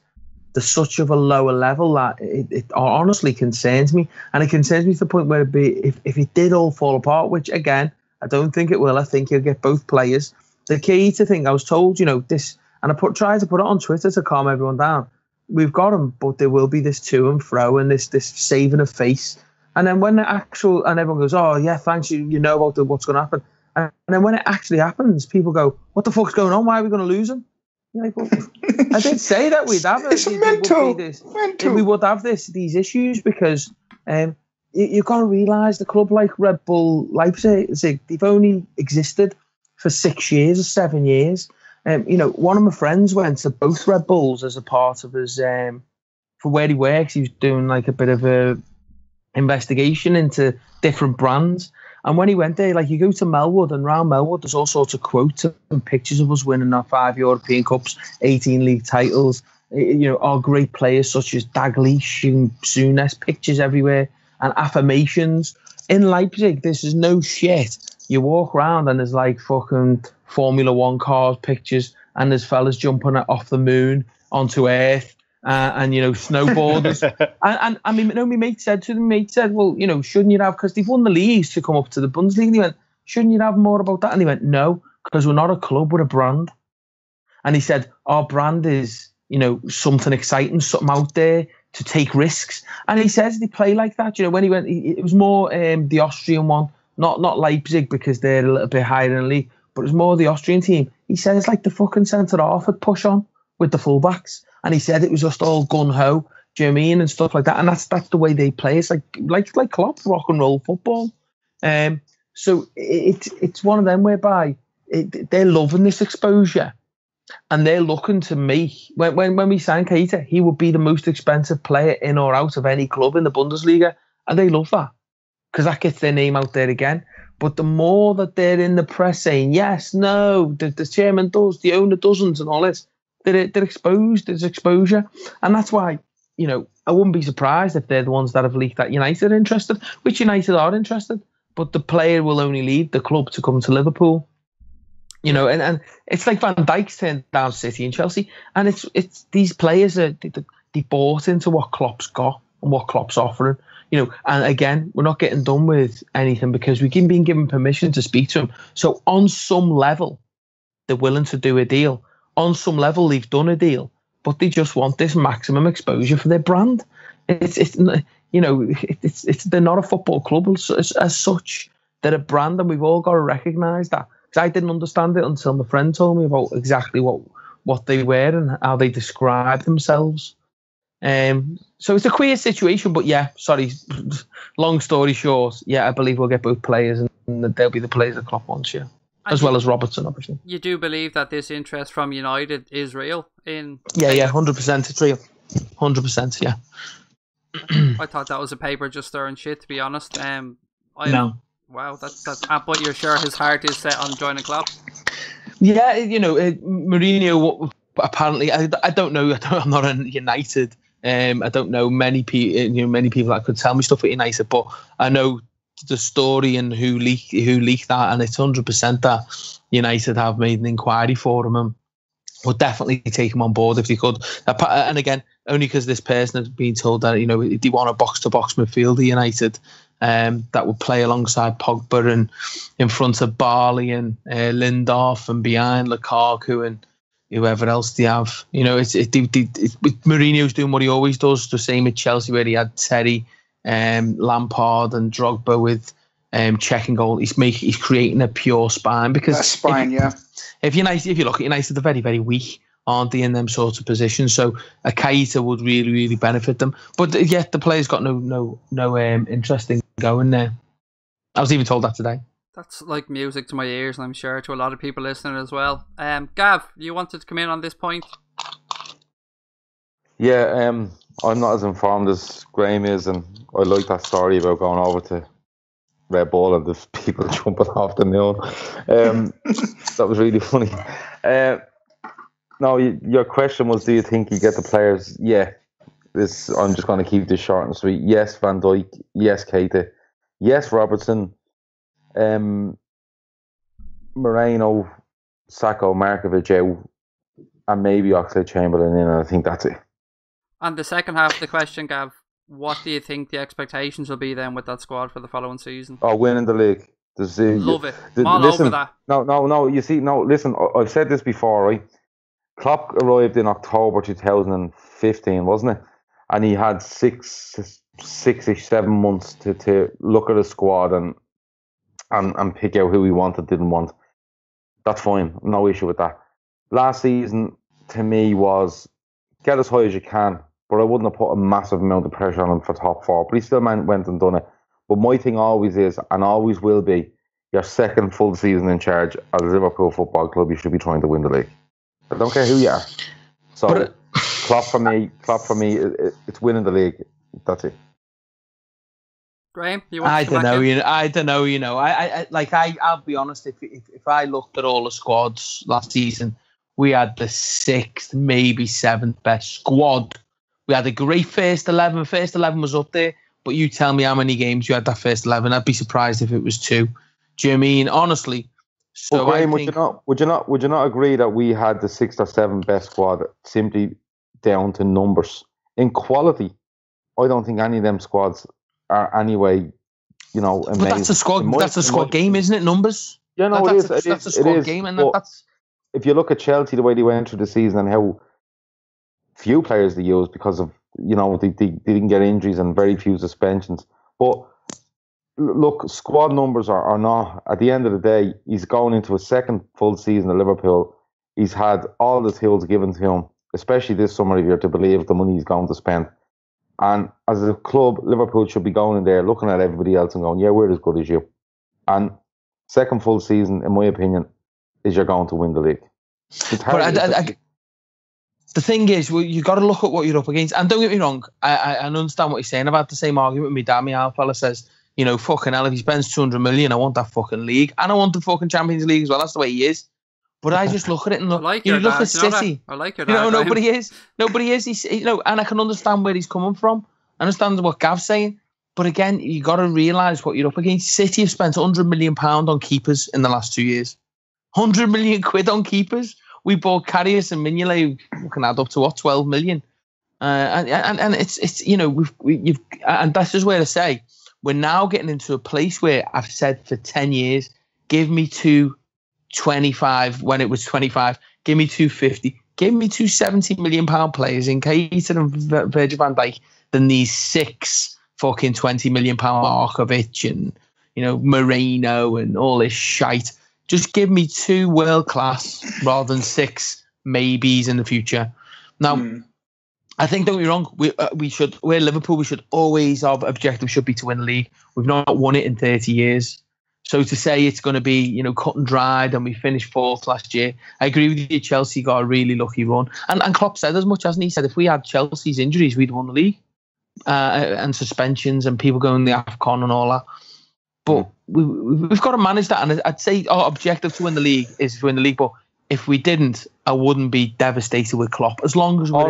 there's such of a lower level that it honestly concerns me. And it concerns me to the point where if it did all fall apart, which again, I don't think it will. I think he'll get both players. The Keita thing, I was told, this, and tried to put it on Twitter to calm everyone down. We've got him, but there will be this to and fro and this saving of face. And then when and everyone goes, oh yeah, thanks, you know about what's going to happen. And then when it actually happens, people go, what the fuck's going on? Why are we going to lose him? You're like, well, I did say that we'd have it. It's mental. We would have these issues because you've got to realise the club like Red Bull Leipzig, they've only existed for 6 years or 7 years. One of my friends went to both Red Bulls as a part of his, for where he works, he was doing like a bit of a investigation into different brands. And when he went there, like you go to Melwood, and around Melwood, there's all sorts of quotes and pictures of us winning our 5 European Cups, 18 league titles, our great players such as Dalglish and Souness, pictures everywhere, and affirmations. In Leipzig, this is no shit. You walk around and there's like fucking Formula One cars, pictures, and there's fellas jumping off the moon onto Earth. And snowboarders. and I mean, my mate said, well, shouldn't you have, because they've won the leagues to come up to the Bundesliga, and he went, shouldn't you have more about that? And he went, no, because we're not a club, we're a brand. And he said, our brand is, something exciting, something out there to take risks. And he says they play like that. When he went, it was more the Austrian one, not Leipzig, because they're a little bit higher in the league, but it was more the Austrian team. He says like the fucking centre-half would push on with the fullbacks. And he said it was just all gun-ho, do you know what I mean, and stuff like that. And that's the way they play. It's like Klopp, rock and roll football. So it's one of them whereby they're loving this exposure, and they're looking to make, when we sign Keita, he would be the most expensive player in or out of any club in the Bundesliga, and they love that because that gets their name out there again. But the more that they're in the press saying yes, no, the chairman does, the owner doesn't, and all this, they're exposed. There's exposure, and that's why I wouldn't be surprised if they're the ones that have leaked that United are interested, which United are interested, but the player will only leave the club to come to Liverpool. And it's like Van Dijk's turned down City and Chelsea, and it's these players they bought into what Klopp's got and what Klopp's offering. And again, we're not getting done with anything because we've been given permission to speak to him. So on some level, they're willing to do a deal. On some level, they've done a deal, but they just want this maximum exposure for their brand. They're not a football club as such. They're a brand, and we've all got to recognise that. Because I didn't understand it until my friend told me about exactly what they were and how they describe themselves. So it's a queer situation, but yeah, sorry, long story short, yeah, I believe we'll get both players, and they'll be the players that Klopp wants, yeah. As well as Robertson, obviously. You do believe that this interest from United is real? Yeah, 100% it's real. 100%, yeah. I thought that was a paper just stirring shit, to be honest. No. Wow, that's but you're sure his heart is set on joining Klopp? Yeah, Mourinho, apparently, I don't know. I'm not in United. I don't know many people that could tell me stuff at United, but I know the story and who leaked that, and it's 100% that United have made an inquiry for him and would definitely take him on board if they could. And again, only because this person has been told that they want a box-to-box midfielder United that would play alongside Pogba and in front of Barley and Lindelof and behind Lukaku and whoever else they have. Mourinho's doing what he always does, the same at Chelsea where he had Terry, Lampard and Drogba with checking goal. He's creating a pure spine because that spine, if you look at United, they're very, very weak, aren't they, in them sorts of positions? So a Keita would really, really benefit them. But yet the player's got no interest in going there. I was even told that today. That's like music to my ears, and I'm sure to a lot of people listening as well. Gav, you wanted to come in on this point? Yeah, I'm not as informed as Graeme is, and I like that story about going over to Red Bull and the people jumping off the moon. That was really funny. No, your question was, do you think you get the players? Yeah. I'm just going to keep this short and sweet. Yes, Van Dijk. Yes, Keita. Yes, Robertson. Moreno, Sacco, Markovic out, and maybe Oxlade-Chamberlain in, and I think that's it. And the second half of the question, Gav, what do you think the expectations will be then with that squad for the following season? Oh, winning the league. Love it. I'm all over that. No. You see, listen. I've said this before, right? Klopp arrived in October 2015, wasn't it? And he had 7 months to look at his squad and pick out who he wanted, didn't want. That's fine. No issue with that. Last season, to me, was get as high as you can, but I wouldn't have put a massive amount of pressure on him for top 4. But he still went and done it. But my thing always is, and always will be, your second full season in charge as a Liverpool Football Club, you should be trying to win the league. I don't care who you are. So, Klopp for me, it's winning the league. That's it. Graeme, I don't know. I'll be honest. If I looked at all the squads last season, we had the 6th, maybe 7th best squad. We had a great first 11. First 11 was up there, but you tell me how many games you had that first 11. I'd be surprised if it was 2. Do you mean honestly? So well, Graeme, would you not agree that we had the 6th or 7th best squad simply down to numbers? In quality, I don't think any of them squads are anyway, amazing. But that's a squad. That's a squad game, isn't it? Numbers. Yeah, no, that's a squad game, and that's. If you look at Chelsea, the way they went through the season and how few players they used because of they didn't get injuries and very few suspensions. But look, squad numbers are not. At the end of the day, he's going into a second full season at Liverpool. He's had all the tools given to him, especially this summer, if you're to believe the money he's going to spend. And as a club, Liverpool should be going in there, looking at everybody else and going, yeah, we're as good as you. And second full season, in my opinion, is you're going to win the league. But the thing is, you got to look at what you're up against. And don't get me wrong, I understand what you're saying about the same argument with me dad. My old fella says, fucking hell, if he spends 200 million, I want that fucking league. And I want the fucking Champions League as well. That's the way he is. But I just look at it and look. You look at City. I like your dad. Nobody is. He's, and I can understand where he's coming from. I understand what Gav's saying. But again, you got to realise what you're up against. City have spent £100 million on keepers in the last 2 years. 100 million quid on keepers. We bought Karius and Mignolet, who can add up to 12 million. And it's you've and that's just where to say we're now getting into a place where I've said for 10 years, give me 225 when it was 25, give me 250, give me £270 million players in Keita and Virgil Van Dijk than these 6 fucking £20 million Markovic and Moreno and all this shite. Just give me 2 world class rather than 6 maybes in the future. Now, I think, don't get me wrong, we're Liverpool, we should always, our objective should be to win the league. We've not won it in 30 years. So to say it's going to be, cut and dried and we finished 4th last year, I agree with you, Chelsea got a really lucky run. And Klopp said as much, hasn't he? He said if we had Chelsea's injuries, we'd won the league. And suspensions and people going the AFCON and all that. But we've got to manage that. And I'd say our objective to win the league is to win the league. But if we didn't, I wouldn't be devastated with Klopp. As long as we're I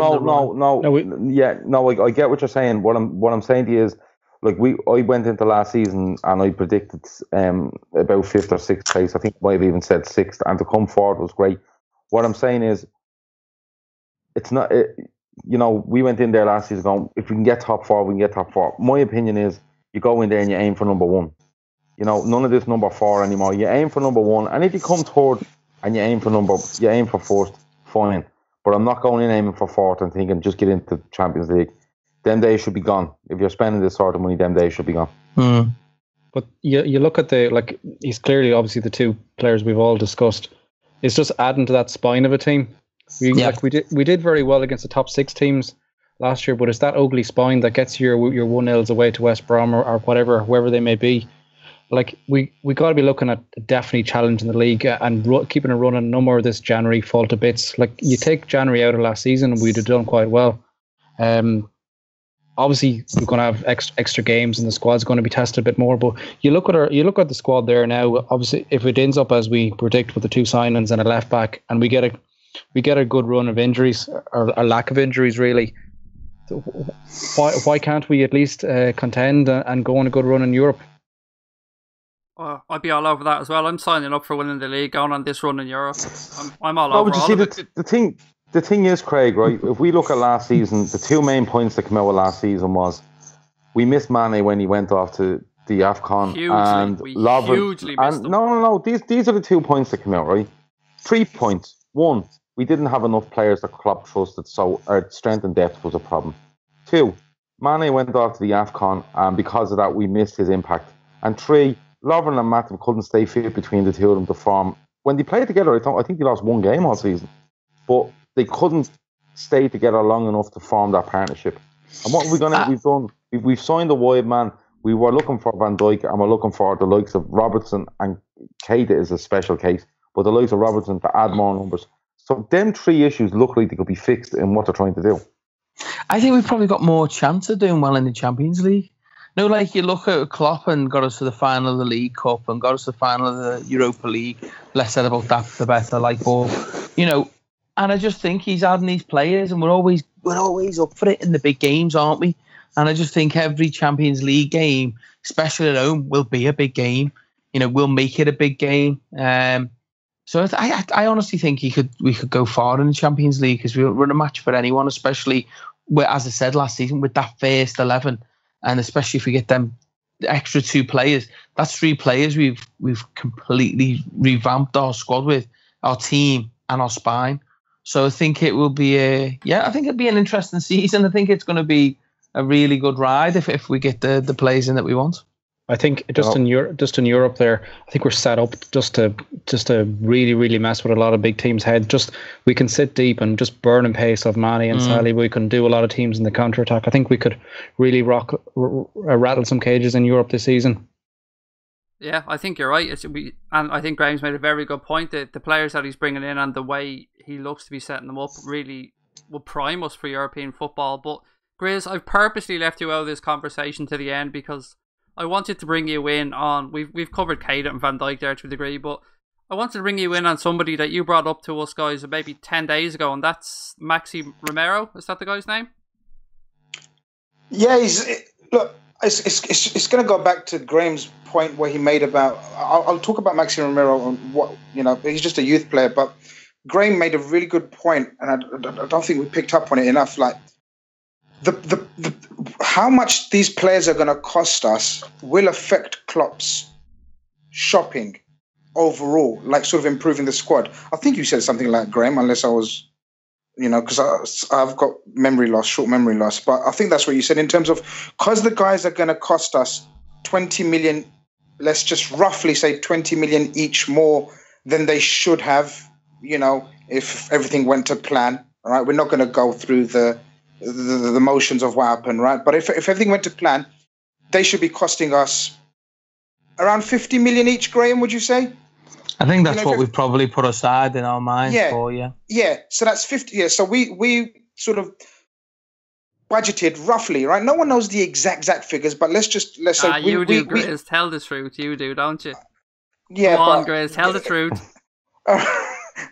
get what you're saying. What I'm saying to you is, like, I went into last season and I predicted about 5th or 6th place. I think I might have even said 6th, and to come forward was great. What I'm saying is, it's not. We went in there last season going, if we can get top 4, we can get top 4. My opinion is, you go in there and you aim for number 1. None of this number 4 anymore. You aim for number 1, and if you come third and you aim for 4th, fine. But I'm not going in aiming for 4th and thinking just get into the Champions League. Them days should be gone. If you're spending this sort of money, them days should be gone. But you look at he's clearly obviously the 2 players we've all discussed. It's just adding to that spine of a team. We did very well against the top 6 teams last year, but it's that ugly spine that gets your 1-0s away to West Brom or whatever, whoever they may be. Like, we got to be looking at definitely challenging the league and keeping it running no more of this January fall to bits. Like, you take January out of last season, we'd have done quite well. Obviously, we're going to have extra games and the squad's going to be tested a bit more. But you look at the squad there now. Obviously, if it ends up as we predict with the 2 signings and a left back, and we get a good run of injuries or a lack of injuries, really. Why can't we at least contend and go on a good run in Europe? Well, I'd be all over that as well. I'm signing up for winning the league, going on this run in Europe. I'm all over all of it. The thing is, Craig, right? If we look at last season, the 2 main points that came out of last season was we missed Mane when he went off to the AFCON. We hugely missed them. No. These are the 2 points that come out, right? 3 points. One, we didn't have enough players that Klopp trusted, so our strength and depth was a problem. 2, Mane went off to the AFCON, and because of that, we missed his impact. And 3, Lovren and Matip couldn't stay fit between the two of them to form. When they played together, I think they lost 1 game all season, but they couldn't stay together long enough to form that partnership. And what we've done, we've signed a wide man. We were looking for Van Dijk, and we're looking for the likes of Robertson, and Keita is a special case, but the likes of Robertson to add more numbers. So them 3 issues look like they could be fixed in what they're trying to do. I think we've probably got more chance of doing well in the Champions League. No, like you look at Klopp and got us to the final of the League Cup and got us to the final of the Europa League. Less said about that, the better. And I just think he's adding these players, and we're always up for it in the big games, aren't we? And I just think every Champions League game, especially at home, will be a big game. We'll make it a big game. So I honestly think we could go far in the Champions League because we're in a match for anyone, especially as I said last season, with that first 11, and especially if we get them extra 2 players. That's 3 players we've completely revamped our squad with, our team and our spine. So I think it will be I think it'll be an interesting season. I think it's going to be a really good ride if we get the players in that we want. I think in Europe there, I think we're set up just to really, really mess with a lot of big teams' head. Just we can sit deep and just burn and pace of Mane and Sally. We can do a lot of teams in the counter attack. I think we could really rattle some cages in Europe this season. Yeah, I think you're right. And I think Graham's made a very good point that the players that he's bringing in and the way he looks to be setting them up really will prime us for European football. But Grizz, I've purposely left you out of this conversation to the end because I wanted to bring you in on, we've covered Keita and Van Dijk there to a degree, but I wanted to bring you in on somebody that you brought up to us guys maybe 10 days ago, and that's Maxi Romero. Is that the guy's name? Yeah, it's going to go back to Graham's point where he made about, I'll talk about Maxi Romero and what, he's just a youth player, but Graham made a really good point, and I don't think we picked up on it enough. Like, the how much these players are going to cost us will affect Klopp's shopping overall, like sort of improving the squad. I think you said something like Graham, unless I was, because I've got short memory loss. But I think that's what you said in terms of, because the guys are going to cost us 20 million, let's just roughly say 20 million each more than they should have, if everything went to plan. All right, we're not going to go through the motions of what happened, right? But if everything went to plan, they should be costing us around 50 million each, Graham, would you say? I think that's what we've probably put aside in our minds for, yeah. Yeah, so that's 50, yeah. So we sort of budgeted roughly, right? No one knows the exact figures, but let's say... you do, Grizz, tell the truth. You do, don't you? Yeah, Come on, Grizz, tell the truth.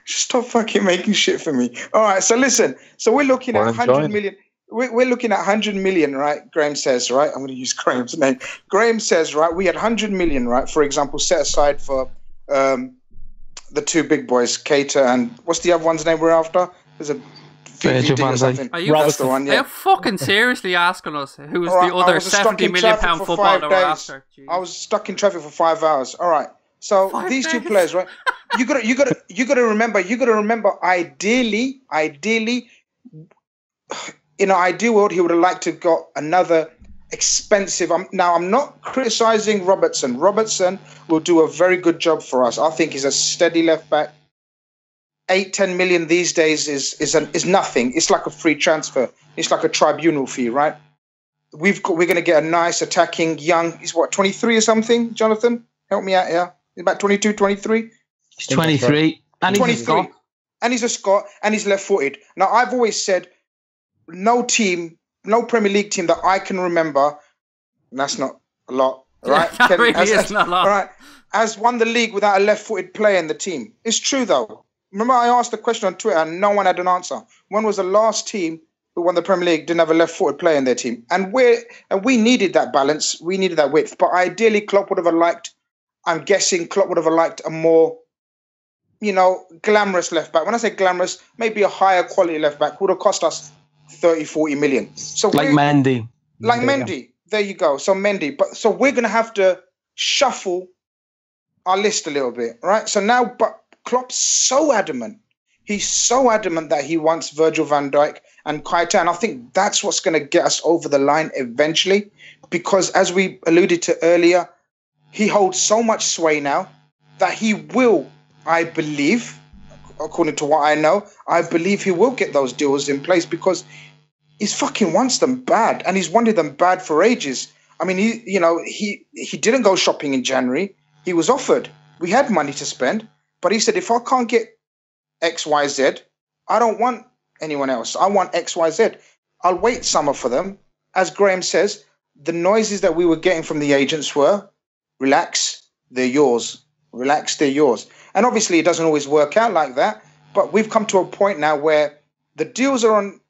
Stop fucking making shit for me. All right, so listen. So we're looking at 100 million. We're looking at 100 million, right? Graham says, right? I'm going to use Graham's name. Graham says, right, we had 100 million, right? For example, set aside for the 2 big boys, Keita and what's the other one's name we're after? There's a VVD or something. Are you fucking seriously asking us who's the other £70 million footballer that we're after? Jeez. I was stuck in traffic for 5 hours. All right. So these 2 players, right? You gotta remember. Ideally, in an ideal world, he would have liked to got another expensive. Now, I'm not criticizing Robertson. Robertson will do a very good job for us. I think he's a steady left back. 8-10 million these days is nothing. It's like a free transfer. It's like a tribunal fee, right? We're going to get a nice attacking young. He's what, 23 or something? Jonathan, help me out here. He's about 22, 23. He's 23. And he's 23. A Scot. And he's a Scot, and he's left-footed. Now, I've always said, no Premier League team that I can remember, and that's not a lot, right? Yeah, that really is not a lot. Right, has won the league without a left-footed player in the team. It's true, though. Remember, I asked the question on Twitter, and no one had an answer. When was the last team who won the Premier League didn't have a left-footed player in their team? And we needed that balance. We needed that width. But ideally, Klopp would have liked, I'm guessing Klopp would have liked a more, glamorous left back. When I say glamorous, maybe a higher quality left back would have cost us 30, 40 million. So like Mendy. Like Mendy. there you go. So Mendy. So we're going to have to shuffle our list a little bit, right? So now, but Klopp's so adamant. He's so adamant that he wants Virgil van Dijk and Keita. And I think that's what's going to get us over the line eventually. Because as we alluded to earlier, he holds so much sway now that he will, I believe, according to what I know, I believe he will get those deals in place because he's fucking wants them bad. And he's wanted them bad for ages. I mean, he didn't go shopping in January. He was offered. We had money to spend. But he said, if I can't get X, Y, Z, I don't want anyone else. I want X, Y, Z. I'll wait summer for them. As Graeme says, the noises that we were getting from the agents were, relax, they're yours. Relax, they're yours. And obviously it doesn't always work out like that. But we've come to a point now where the deals are on,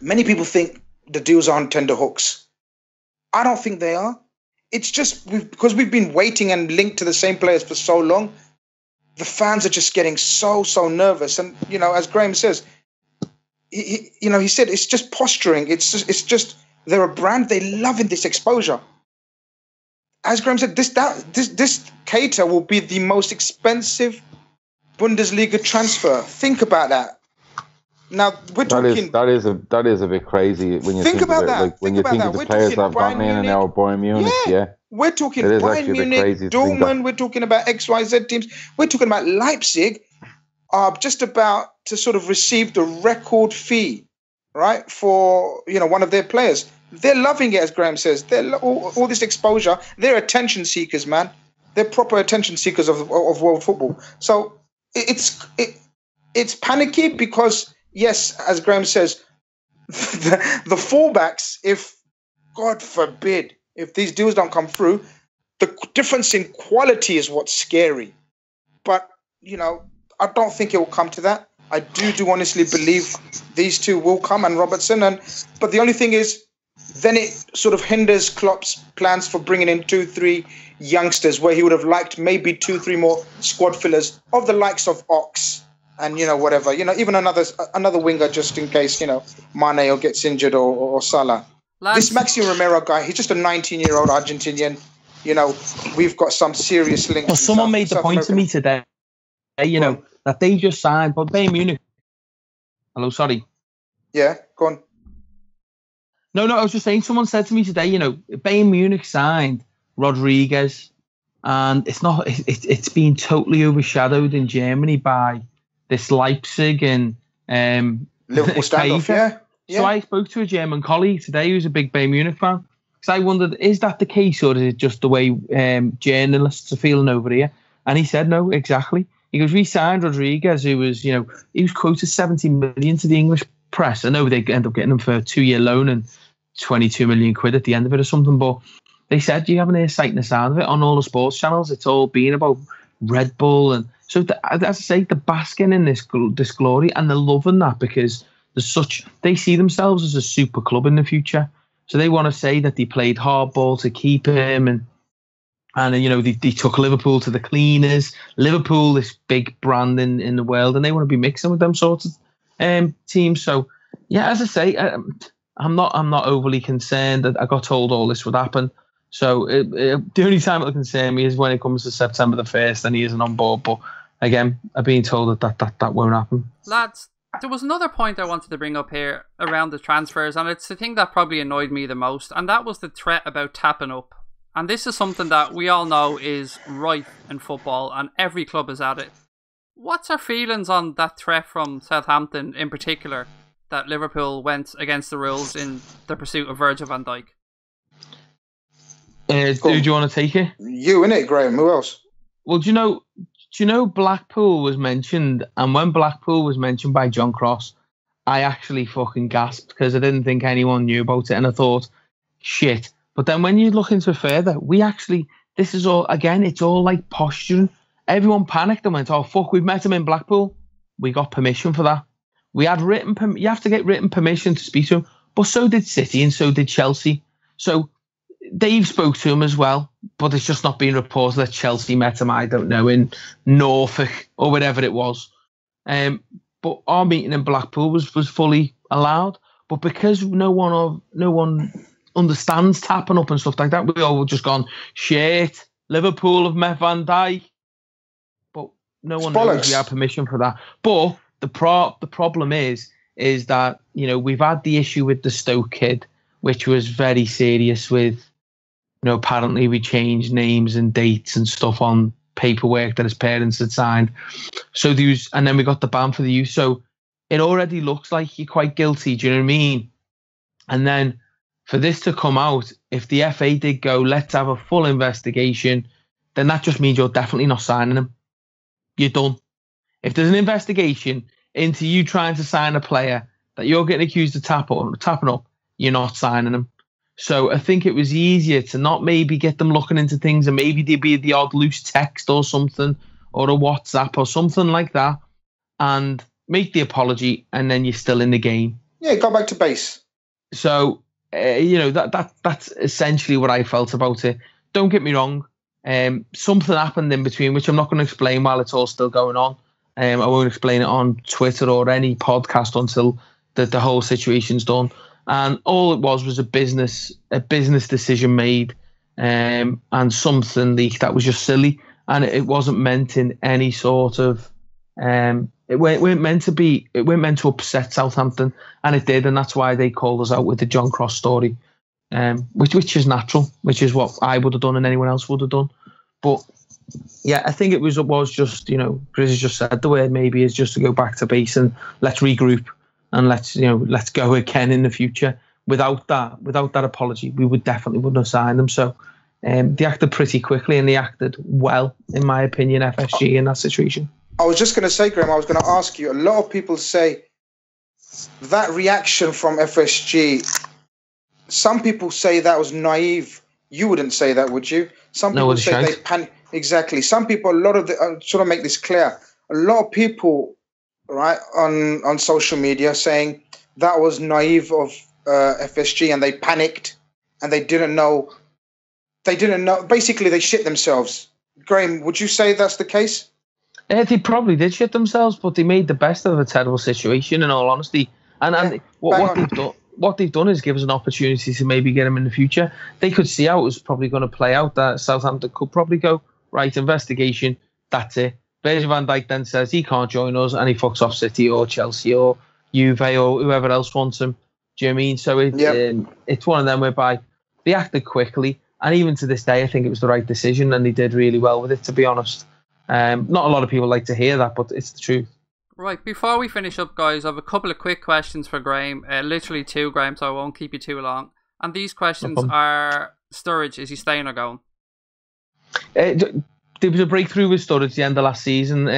many people think the deals are on tender hooks. I don't think they are. It's just because we've been waiting and linked to the same players for so long. The fans are just getting so nervous. And, as Graeme says, he said it's just posturing. It's just they're a brand. They love in this exposure. As Graeme said, this Keita will be the most expensive Bundesliga transfer. Think about that. Now we're talking. That is a bit crazy when you think about that. Like when you think of the players that have gone in and now Bayern Munich. Yeah. We're talking Bayern Munich, Dortmund. We're talking about XYZ teams. We're talking about Leipzig are just about to sort of receive the record fee, right, for one of their players. They're loving it, as Graeme says. They're all this exposure. They're attention seekers, man. They're proper attention seekers of world football. So it's panicky because, yes, as Graeme says, the fallbacks, if God forbid, if these deals don't come through, the difference in quality is what's scary. But, I don't think it will come to that. I do honestly believe these two will come and Robertson. But the only thing is, then it sort of hinders Klopp's plans for bringing in 2-3 youngsters where he would have liked maybe 2-3 more squad fillers of the likes of Ox and, whatever. Even another winger just in case, Mane or gets injured or Salah. This Maxi Romero guy, he's just a 19-year-old Argentinian. We've got some serious links. Well, someone made the point to me today, that they just signed, but Bayern Munich. Hello, sorry. Yeah, go on. No, I was just saying, someone said to me today, Bayern Munich signed Rodriguez, and it's been totally overshadowed in Germany by this Leipzig and Liverpool standoff, yeah. So I spoke to a German colleague today who's a big Bayern Munich fan, because I wondered, is that the case, or is it just the way journalists are feeling over here? And he said, no, exactly. He goes, we signed Rodriguez, who was, he was quoted 70 million to the English press. I know they end up getting him for a 2-year loan and 22 million quid at the end of it or something, but they said you haven't heard sight and the sound of it on all the sports channels. It's all been about Red Bull, and so as I say, they're basking in this glory, and they're loving that because they see themselves as a super club in the future. So they want to say that they played hardball to keep him, and they took Liverpool to the cleaners. Liverpool, this big brand in the world, and they want to be mixing with them sorts of teams. So yeah, as I say, I'm not overly concerned. I got told all this would happen. So the only time it'll concern me is when it comes to September the 1st and he isn't on board. But again, I've been told that won't happen. Lads, there was another point I wanted to bring up here around the transfers, and it's the thing that probably annoyed me the most, and that was the threat about tapping up. And this is something that we all know is rife in football, and every club is at it. What's our feelings on that threat from Southampton in particular, that Liverpool went against the rules in the pursuit of Virgil van Dijk? Do you want to take it? You, innit, Graeme? Who else? Well, do you know Blackpool was mentioned, and when Blackpool was mentioned by John Cross, I actually fucking gasped because I didn't think anyone knew about it, and I thought, shit. But then when you look into it further, this is all, again, it's all like posturing. Everyone panicked and went, oh, fuck, we've met him in Blackpool. We got permission for that. We had you have to get written permission to speak to him, but so did City and so did Chelsea. So Dave spoke to him as well, but it's just not been reported that Chelsea met him, I don't know, in Norfolk or whatever it was. But our meeting in Blackpool was fully allowed. But because no one understands tapping up and stuff like that. We all just gone, shit, Liverpool have met Van Dijk. But no one knows we have permission for that. But the problem is that, you know, we've had the issue with the Stoke kid, which was very serious with, you know, apparently we changed names and dates and stuff on paperwork that his parents had signed. So and then we got the ban for the youth. So it already looks like you're quite guilty. Do you know what I mean? And then for this to come out, if the FA did go, let's have a full investigation, then that just means you're definitely not signing him. You're done. If there's an investigation into you trying to sign a player that you're getting accused of tapping up, you're not signing him. So I think it was easier to not maybe get them looking into things, and maybe there'd be the odd loose text or something, or a WhatsApp or something like that, and make the apology, and then you're still in the game. Yeah, go back to base. So, you know, that's essentially what I felt about it. Don't get me wrong. Something happened in between, which I'm not going to explain while it's all still going on. I won't explain it on Twitter or any podcast until the whole situation's done. And all it was a business decision made, and something leaked that was just silly, and it wasn't meant in any sort of. It weren't meant to upset Southampton, and it did, and that's why they called us out with the John Cross story, which is natural, which is what I would have done and anyone else would have done. But yeah, I think it was just, you know, Grizz has just said the word maybe is just to go back to base and let's regroup and let's go again in the future. Without that apology, we wouldn't have signed them. So they acted pretty quickly, and they acted well, in my opinion, FSG in that situation. I was just going to say, Graeme, I was going to ask you, a lot of people say that reaction from FSG, some people say that was naive. You wouldn't say that, would you? Some people say they panic. Exactly. Some people, sort of make this clear, a lot of people, right, on social media saying that was naive of FSG, and they panicked and they didn't know. Basically, they shit themselves. Graeme, would you say that's the case? They probably did shit themselves, but they made the best of a terrible situation, in all honesty. And what they've done is give us an opportunity to maybe get him in the future. They could see how it was probably going to play out, that Southampton could probably go, right, investigation, that's it. Virgil van Dijk then says he can't join us, and he fucks off City or Chelsea or Juve or whoever else wants him. Do you know what I mean? So it's one of them whereby they acted quickly, and even to this day, I think it was the right decision, and they did really well with it, to be honest. Not a lot of people like to hear that, but it's the truth. Right, before we finish up, guys, I have a couple of quick questions for Graeme. Literally two, Graeme, so I won't keep you too long. And these questions are: Sturridge, is he staying or going? There was a breakthrough with Sturridge at the end of last season.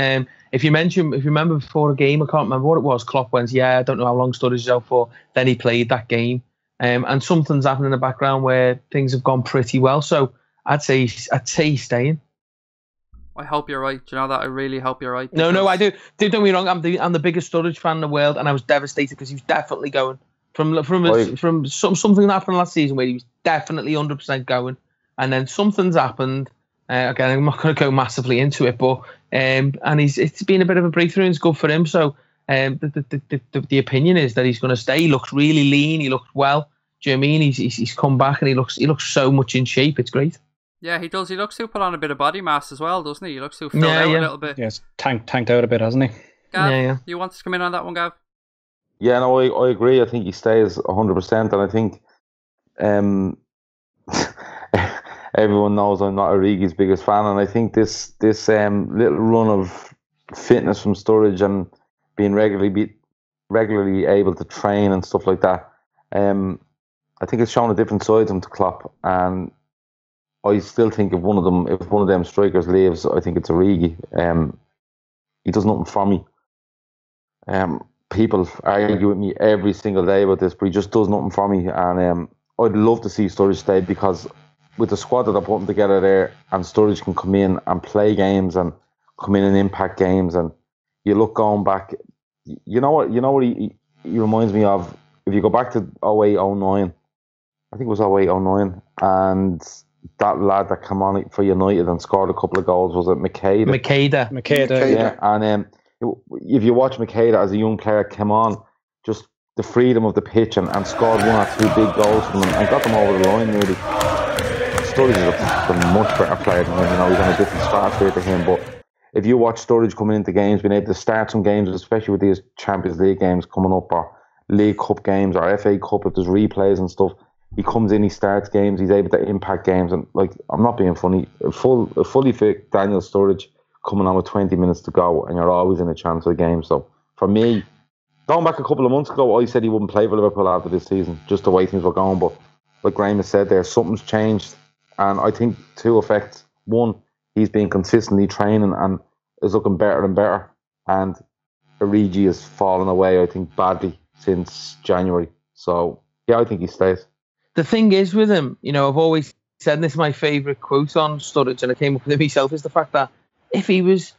If you remember before a game, I can't remember what it was, Klopp went, I don't know how long Sturridge is out for. Then he played that game. And something's happened in the background where things have gone pretty well. So I'd say he's staying. I hope you're right. Do you know that? I really hope you're right. No, I do. Don't get me wrong. I'm the biggest Sturridge fan in the world, and I was devastated because he was definitely going from something that happened last season where he was definitely 100% going, and then something's happened. Again, I'm not going to go massively into it, but and it's been a bit of a breakthrough, and it's good for him. So the opinion is that he's going to stay. He looks really lean. He looks well. Do you know what I mean? He's come back, and he looks so much in shape. It's great. Yeah, he does. He looks to put on a bit of body mass as well, doesn't he? He looks to fill out a little bit. Yes, tanked out a bit, hasn't he? Gav, you want to come in on that one, Gav? Yeah, no, I agree. I think he stays 100%, and I think everyone knows I'm not Origi's biggest fan, and I think this little run of fitness from Sturridge and being regularly able to train and stuff like that, I think it's shown a different side to him to Klopp, and I still think if one of them strikers leaves, I think it's Origi. He does nothing for me. People argue with me every single day about this, but he just does nothing for me. And I'd love to see Sturridge stay, because with the squad that they're putting together there, and Sturridge can come in and play games and come in and impact games, and you look going back, you know what he reminds me of? If you go back to 08-09, I think it was 08-09, and that lad that came on for United and scored a couple of goals, was it Makeda? Makeda. Yeah, and if you watch Makeda as a young player come on, just the freedom of the pitch and scored 1 or 2 big goals for them and got them over the line really. Sturridge is a much better player than him. You know, he's on a different stratosphere to him. But if you watch Sturridge coming into games, being able to start some games, especially with these Champions League games coming up, or League Cup games, or FA Cup, if there's replays and stuff, he comes in, he starts games, he's able to impact games. And like, I'm not being funny, a fully fit Daniel Sturridge coming on with 20 minutes to go, and you're always in a chance of a game. So for me, going back a couple of months ago, I said he wouldn't play for Liverpool after this season, just the way things were going. But like Graeme has said there, something's changed. And I think 2 effects. 1, he's been consistently training and is looking better and better. And Origi has fallen away, I think, badly since January. So, yeah, I think he stays. The thing is with him, you know, I've always said, and this is my favourite quote on Sturridge, and I came up with it myself, is the fact that if he was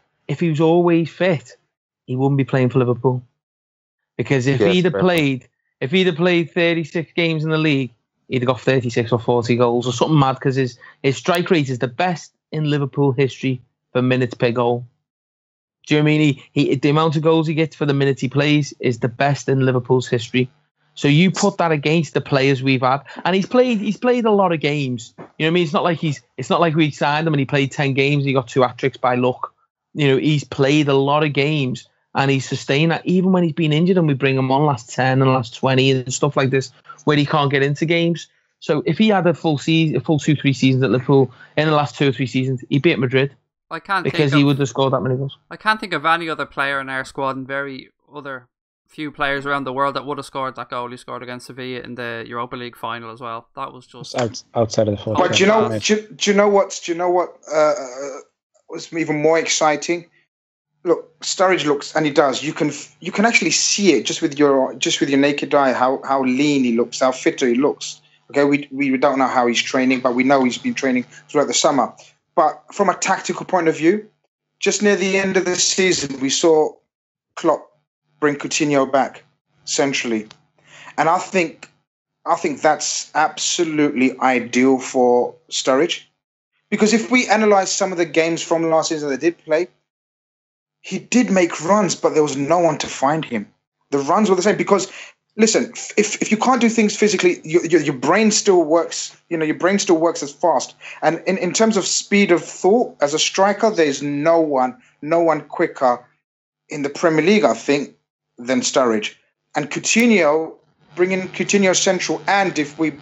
always fit, he wouldn't be playing for Liverpool. Because if he'd have played 36 games in the league, he'd have got 36 or 40 goals or something mad, because his strike rate is the best in Liverpool history for minutes per goal. Do you know what I mean? He the amount of goals he gets for the minutes he plays is the best in Liverpool's history. So you put that against the players we've had, and he's played a lot of games. You know what I mean? It's not like we signed him and he played 10 games and he got 2 hat-tricks by luck. You know, he's played a lot of games and he's sustained that even when he's been injured, and we bring him on last 10 and last 20 and stuff like this, where he can't get into games. So if he had a full 2-3 seasons at Liverpool in the last 2 or 3 seasons, he beat Madrid. Because he would have scored that many goals. I can't think of any other player in our squad and few players around the world that would have scored that goal he scored against Sevilla in the Europa League final as well. That was just outside of the foot. But do you know what was even more exciting? Look, Sturridge looks, and he does. You can actually see it just with your naked eye how lean he looks, how fitter he looks. Okay, we don't know how he's training, but we know he's been training throughout the summer. But from a tactical point of view, just near the end of the season, we saw Klopp bring Coutinho back centrally, and I think that's absolutely ideal for Sturridge, because if we analyse some of the games from last season that they did play, he did make runs, but there was no one to find him. The runs were the same because, listen, if you can't do things physically, your brain still works. You know, your brain still works as fast. And in terms of speed of thought, as a striker, there's no one quicker in the Premier League, I think, than Sturridge. And Coutinho, bringing Coutinho central, and if we,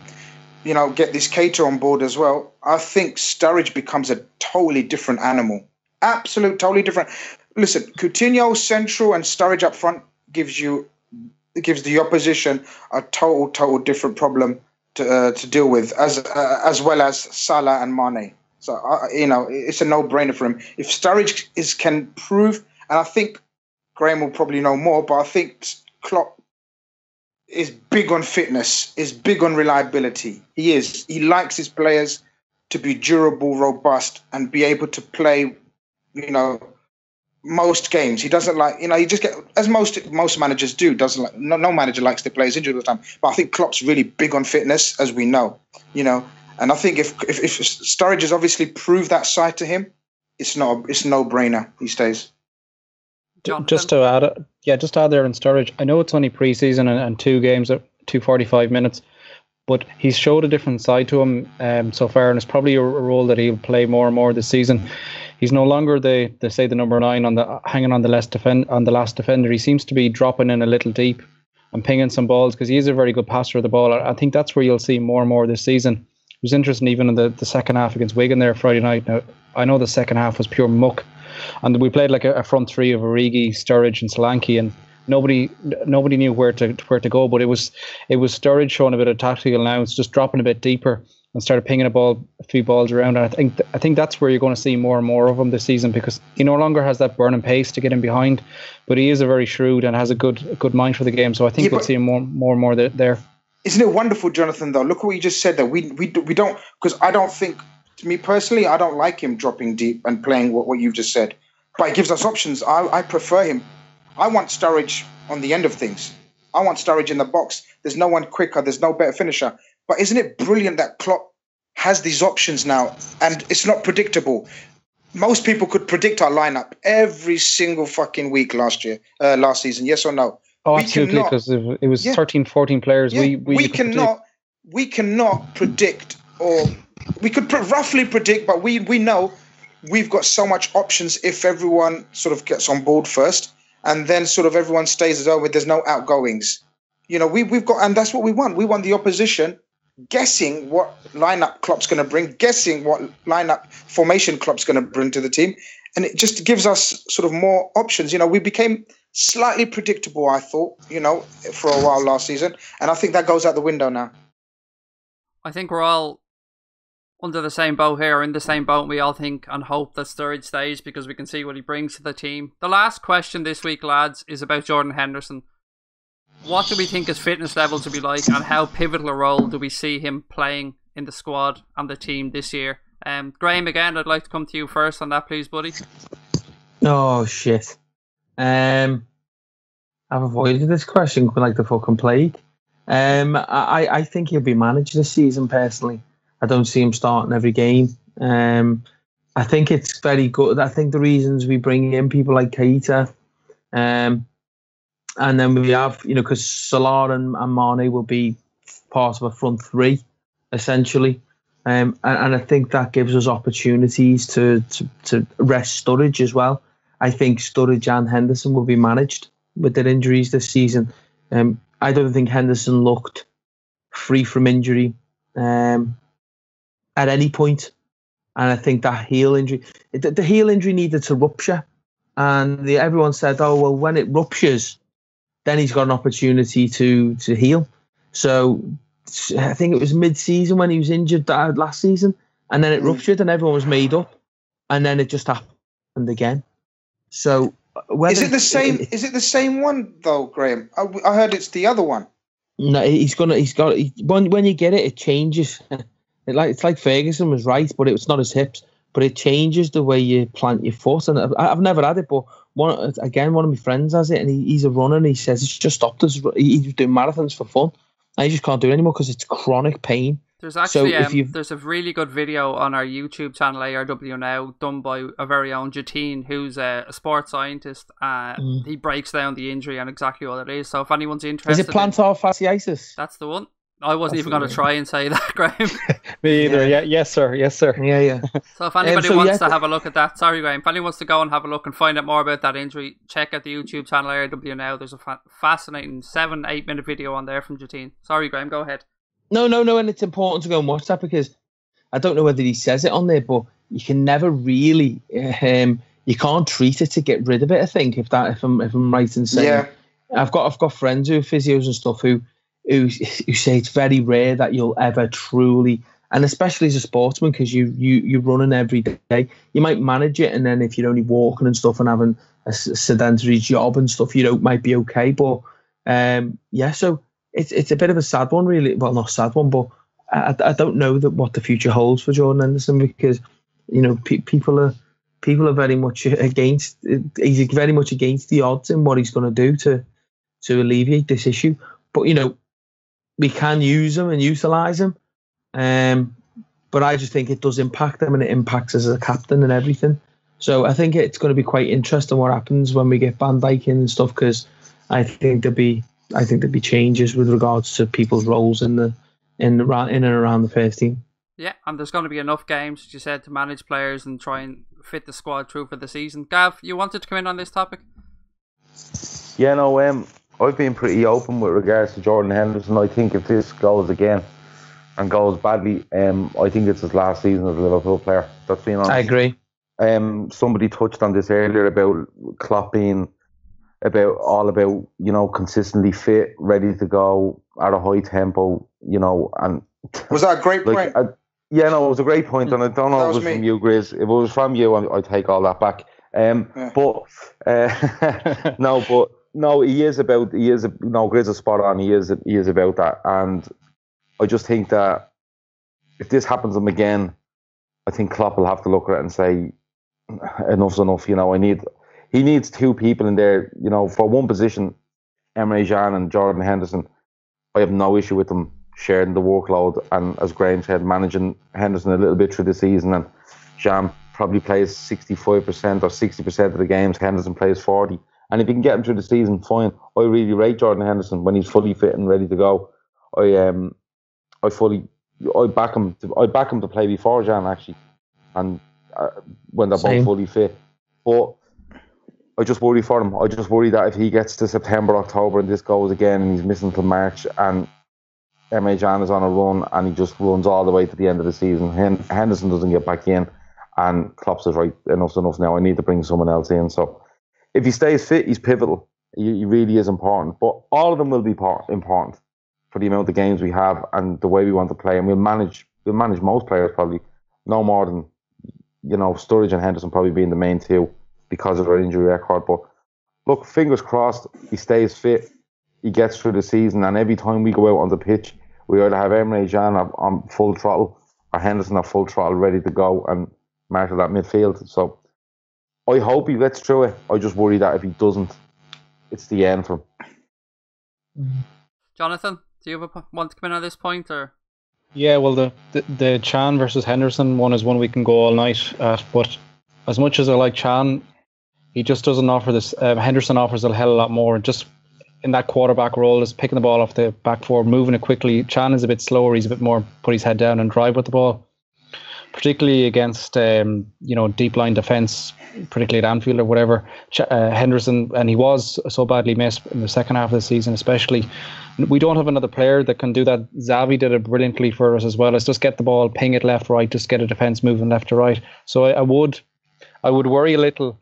get this Keita on board as well, I think Sturridge becomes a totally different animal. Absolute, totally different. Listen, Coutinho central and Sturridge up front gives the opposition a total different problem to deal with, as well as Salah and Mane. So it's a no-brainer for him. If Sturridge can prove, and I think Graeme will probably know more, but I think Klopp is big on fitness, is big on reliability. He is. He likes his players to be durable, robust, and be able to play, most games. He doesn't like, he just get, as most managers do, doesn't like, no manager likes to play his injured all the time. But I think Klopp's really big on fitness, as we know, and I think if Sturridge has obviously proved that side to him, it's no-brainer. He stays. Just to add there on Sturridge, I know it's only pre-season and 2 games at 245 minutes, but he's showed a different side to him so far, and it's probably a role that he'll play more and more this season. He's no longer the number 9 hanging on the last defender. He seems to be dropping in a little deep and pinging some balls, because he is a very good passer of the ball. I think that's where you'll see more and more this season. It was interesting even in the second half against Wigan there Friday night. Now, I know the second half was pure muck, and we played like a front 3 of Origi, Sturridge and Solanke, and nobody knew where to go. But it was Sturridge showing a bit of tactical nous, just dropping a bit deeper and started pinging a few balls around. And I think that's where you're going to see more and more of him this season, because he no longer has that burning pace to get him behind, but he is a very shrewd and has a good mind for the game. So I think we'll see him more and more there. Isn't it wonderful, Jonathan? Though, look what you just said. That we don't, because I don't think, to me personally, I don't like him dropping deep and playing what you've just said. But it gives us options. I prefer him. I want Sturridge on the end of things. I want Sturridge in the box. There's no one quicker. There's no better finisher. But isn't it brilliant that Klopp has these options now, and it's not predictable? Most people could predict our lineup every single fucking week last season. Yes or no? Oh, absolutely, because it was 13, 14 players. Yeah, we cannot predict, or we could roughly predict, but we know we've got so much options if everyone sort of gets on board first, and then sort of everyone stays as over. There's no outgoings. We've got, and that's what we want. We want the opposition guessing what lineup Klopp's going to bring, guessing what lineup formation Klopp's going to bring to the team, and it just gives us sort of more options. We became slightly predictable, I thought, for a while last season, and I think that goes out the window now. I think we're all under the same boat here, in the same boat. We all think and hope that Sturridge stays because we can see what he brings to the team. The last question this week, lads, is about Jordan Henderson. What do we think his fitness levels will be like, and how pivotal a role do we see him playing in the squad and the team this year? Graeme, again, I'd like to come to you first on that, please, buddy. Oh, shit. I've avoided this question like the fucking plague. I think he'll be managed this season, personally. I don't see him starting every game. I think it's very good. I think the reasons we bring in people like Keita, and then we have, because Salah and Mane will be part of a front three, essentially. And I think that gives us opportunities to rest Sturridge as well. I think Sturridge and Henderson will be managed with their injuries this season. I don't think Henderson looked free from injury at any point. And I think that heel injury, the heel injury needed to rupture. And everyone said, oh, well, when it ruptures, then he's got an opportunity to heal. So I think it was mid-season when he was injured last season, and then it ruptured and everyone was made up, and then it just happened again. So is it the same? Is it the same one though, Graeme? I heard it's the other one. No, when you get it, it changes. It's like Ferguson was right, but it's not his hips. But it changes the way you plant your foot. And I've never had it, but one of my friends has it, and he's a runner, and he says it's just stopped us. He's doing marathons for fun, and he just can't do it anymore because it's chronic pain. There's actually there's a really good video on our YouTube channel, ARW Now, done by a very own Jatine, who's a sports scientist. He breaks down the injury and exactly what it is. So if anyone's interested, is it plantar fasciitis? That's the one. I wasn't even going to try and say that, Graeme. Me either. Yeah. Yes, sir. Yes, sir. Yeah. So if anybody wants to have a look at that, sorry, Graeme. If anyone wants to go and have a look and find out more about that injury, check out the YouTube channel ARW Now. There's a fascinating 7-8 minute video on there from Jatine. Sorry, Graeme. Go ahead. No, and it's important to go and watch that because I don't know whether he says it on there, but you can never really, you can't treat it to get rid of it. I think if I'm right in saying, yeah. I've got friends who are physios and stuff who say it's very rare that you'll ever truly, and especially as a sportsman, because you're running every day, you might manage it, and then if you're only walking and stuff and having a sedentary job and stuff, might be okay. But so it's a bit of a sad one, really. Well, not a sad one, but I don't know what the future holds for Jordan Henderson because people are very much against. He's very much against the odds in what he's going to do to alleviate this issue. But we can use him and utilise him. But I just think it does impact him, and it impacts us as a captain and everything. So I think it's going to be quite interesting what happens when we get Van Dijk in and stuff, because I think there'll be changes with regards to people's roles in and around the first team. Yeah, and there's going to be enough games, as you said, to manage players and try and fit the squad through for the season. Gav, you wanted to come in on this topic? Yeah, no, I've been pretty open with regards to Jordan Henderson. I think if this goes again and goes badly, I think it's his last season as a Liverpool player. That's being honest. I agree. Somebody touched on this earlier about Klopp being about consistently fit, ready to go at a high tempo, and was that a great point? it was a great point, and I don't know if it was from you, Grizz. If it was from you, I'd take all that back. No, he is Grizz is spot on. He is about that, and I just think that if this happens to him again, I think Klopp will have to look at it and say, enough's enough. He needs two people in there. For one position, Emre Can and Jordan Henderson. I have no issue with them sharing the workload, and as Graeme said, managing Henderson a little bit through the season, and Can probably plays 65% or 60% of the games. Henderson plays 40%. And if you can get him through the season, fine. I really rate Jordan Henderson when he's fully fit and ready to go. I back him. I back him to play before Jan actually, and when they're both fully fit. But I just worry for him. I just worry that if he gets to September, October, and this goes again, and he's missing till March, and M.A. Jan is on a run, and he just runs all the way to the end of the season. Henderson doesn't get back in, and Klopp says, right, enough's enough now. I need to bring someone else in. So if he stays fit, he's pivotal. He really is important. But all of them will be important for the amount of games we have and the way we want to play. And we'll manage most players probably no more than, Sturridge and Henderson probably being the main two because of their injury record. But look, fingers crossed, he stays fit, he gets through the season, and every time we go out on the pitch, we either have Emre Can on full throttle or Henderson on full throttle ready to go and marshal that midfield. So I hope he gets through it. I just worry that if he doesn't, it's the end for him. Jonathan, do you want to come in at this point, or? Yeah, well, the Can versus Henderson one is one we can go all night at. But as much as I like Can, he just doesn't offer this. Henderson offers a hell of a lot more. Just in that quarterback role, just picking the ball off the back four, moving it quickly. Can is a bit slower. He's a bit more put his head down and drive with the ball, particularly against deep line defence, particularly at Anfield or whatever. Henderson, and he was so badly missed in the second half of the season, especially. We don't have another player that can do that. Xavi did it brilliantly for us as well. Let's just get the ball, ping it left, right, just get a defence moving left to right. So I would worry a little.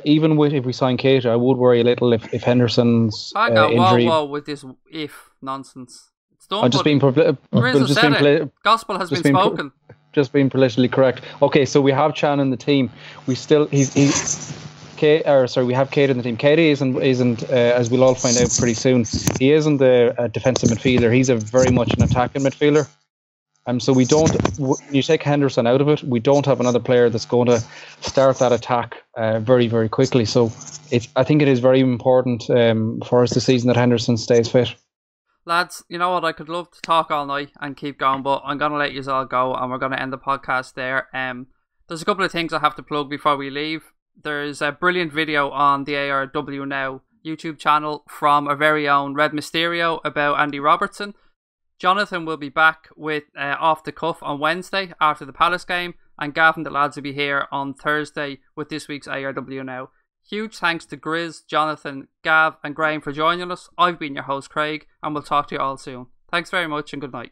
Even if we sign Keita, I would worry a little if Henderson's injury. Whoa, with this if nonsense. It's done. I'm just being gospel has been spoken. Just being politically correct. Okay, so we have Can in the team. We have Keita in the team. Keita isn't as we'll all find out pretty soon. He isn't a defensive midfielder. He's a very much an attacking midfielder. So we don't. When you take Henderson out of it, we don't have another player that's going to start that attack very, very quickly. So I think it is very important for us this season that Henderson stays fit. Lads, you know what? I could love to talk all night and keep going, but I'm going to let you all go, and we're going to end the podcast there. There's a couple of things I have to plug before we leave. There's a brilliant video on the ARW Now YouTube channel from our very own Red Mysterio about Andy Robertson. Jonathan will be back with Off the Cuff on Wednesday after the Palace game, and Gavin, the lads, will be here on Thursday with this week's ARW Now. Huge thanks to Grizz, Jonathan, Gav and Graeme for joining us. I've been your host Craig, and we'll talk to you all soon. Thanks very much and good night.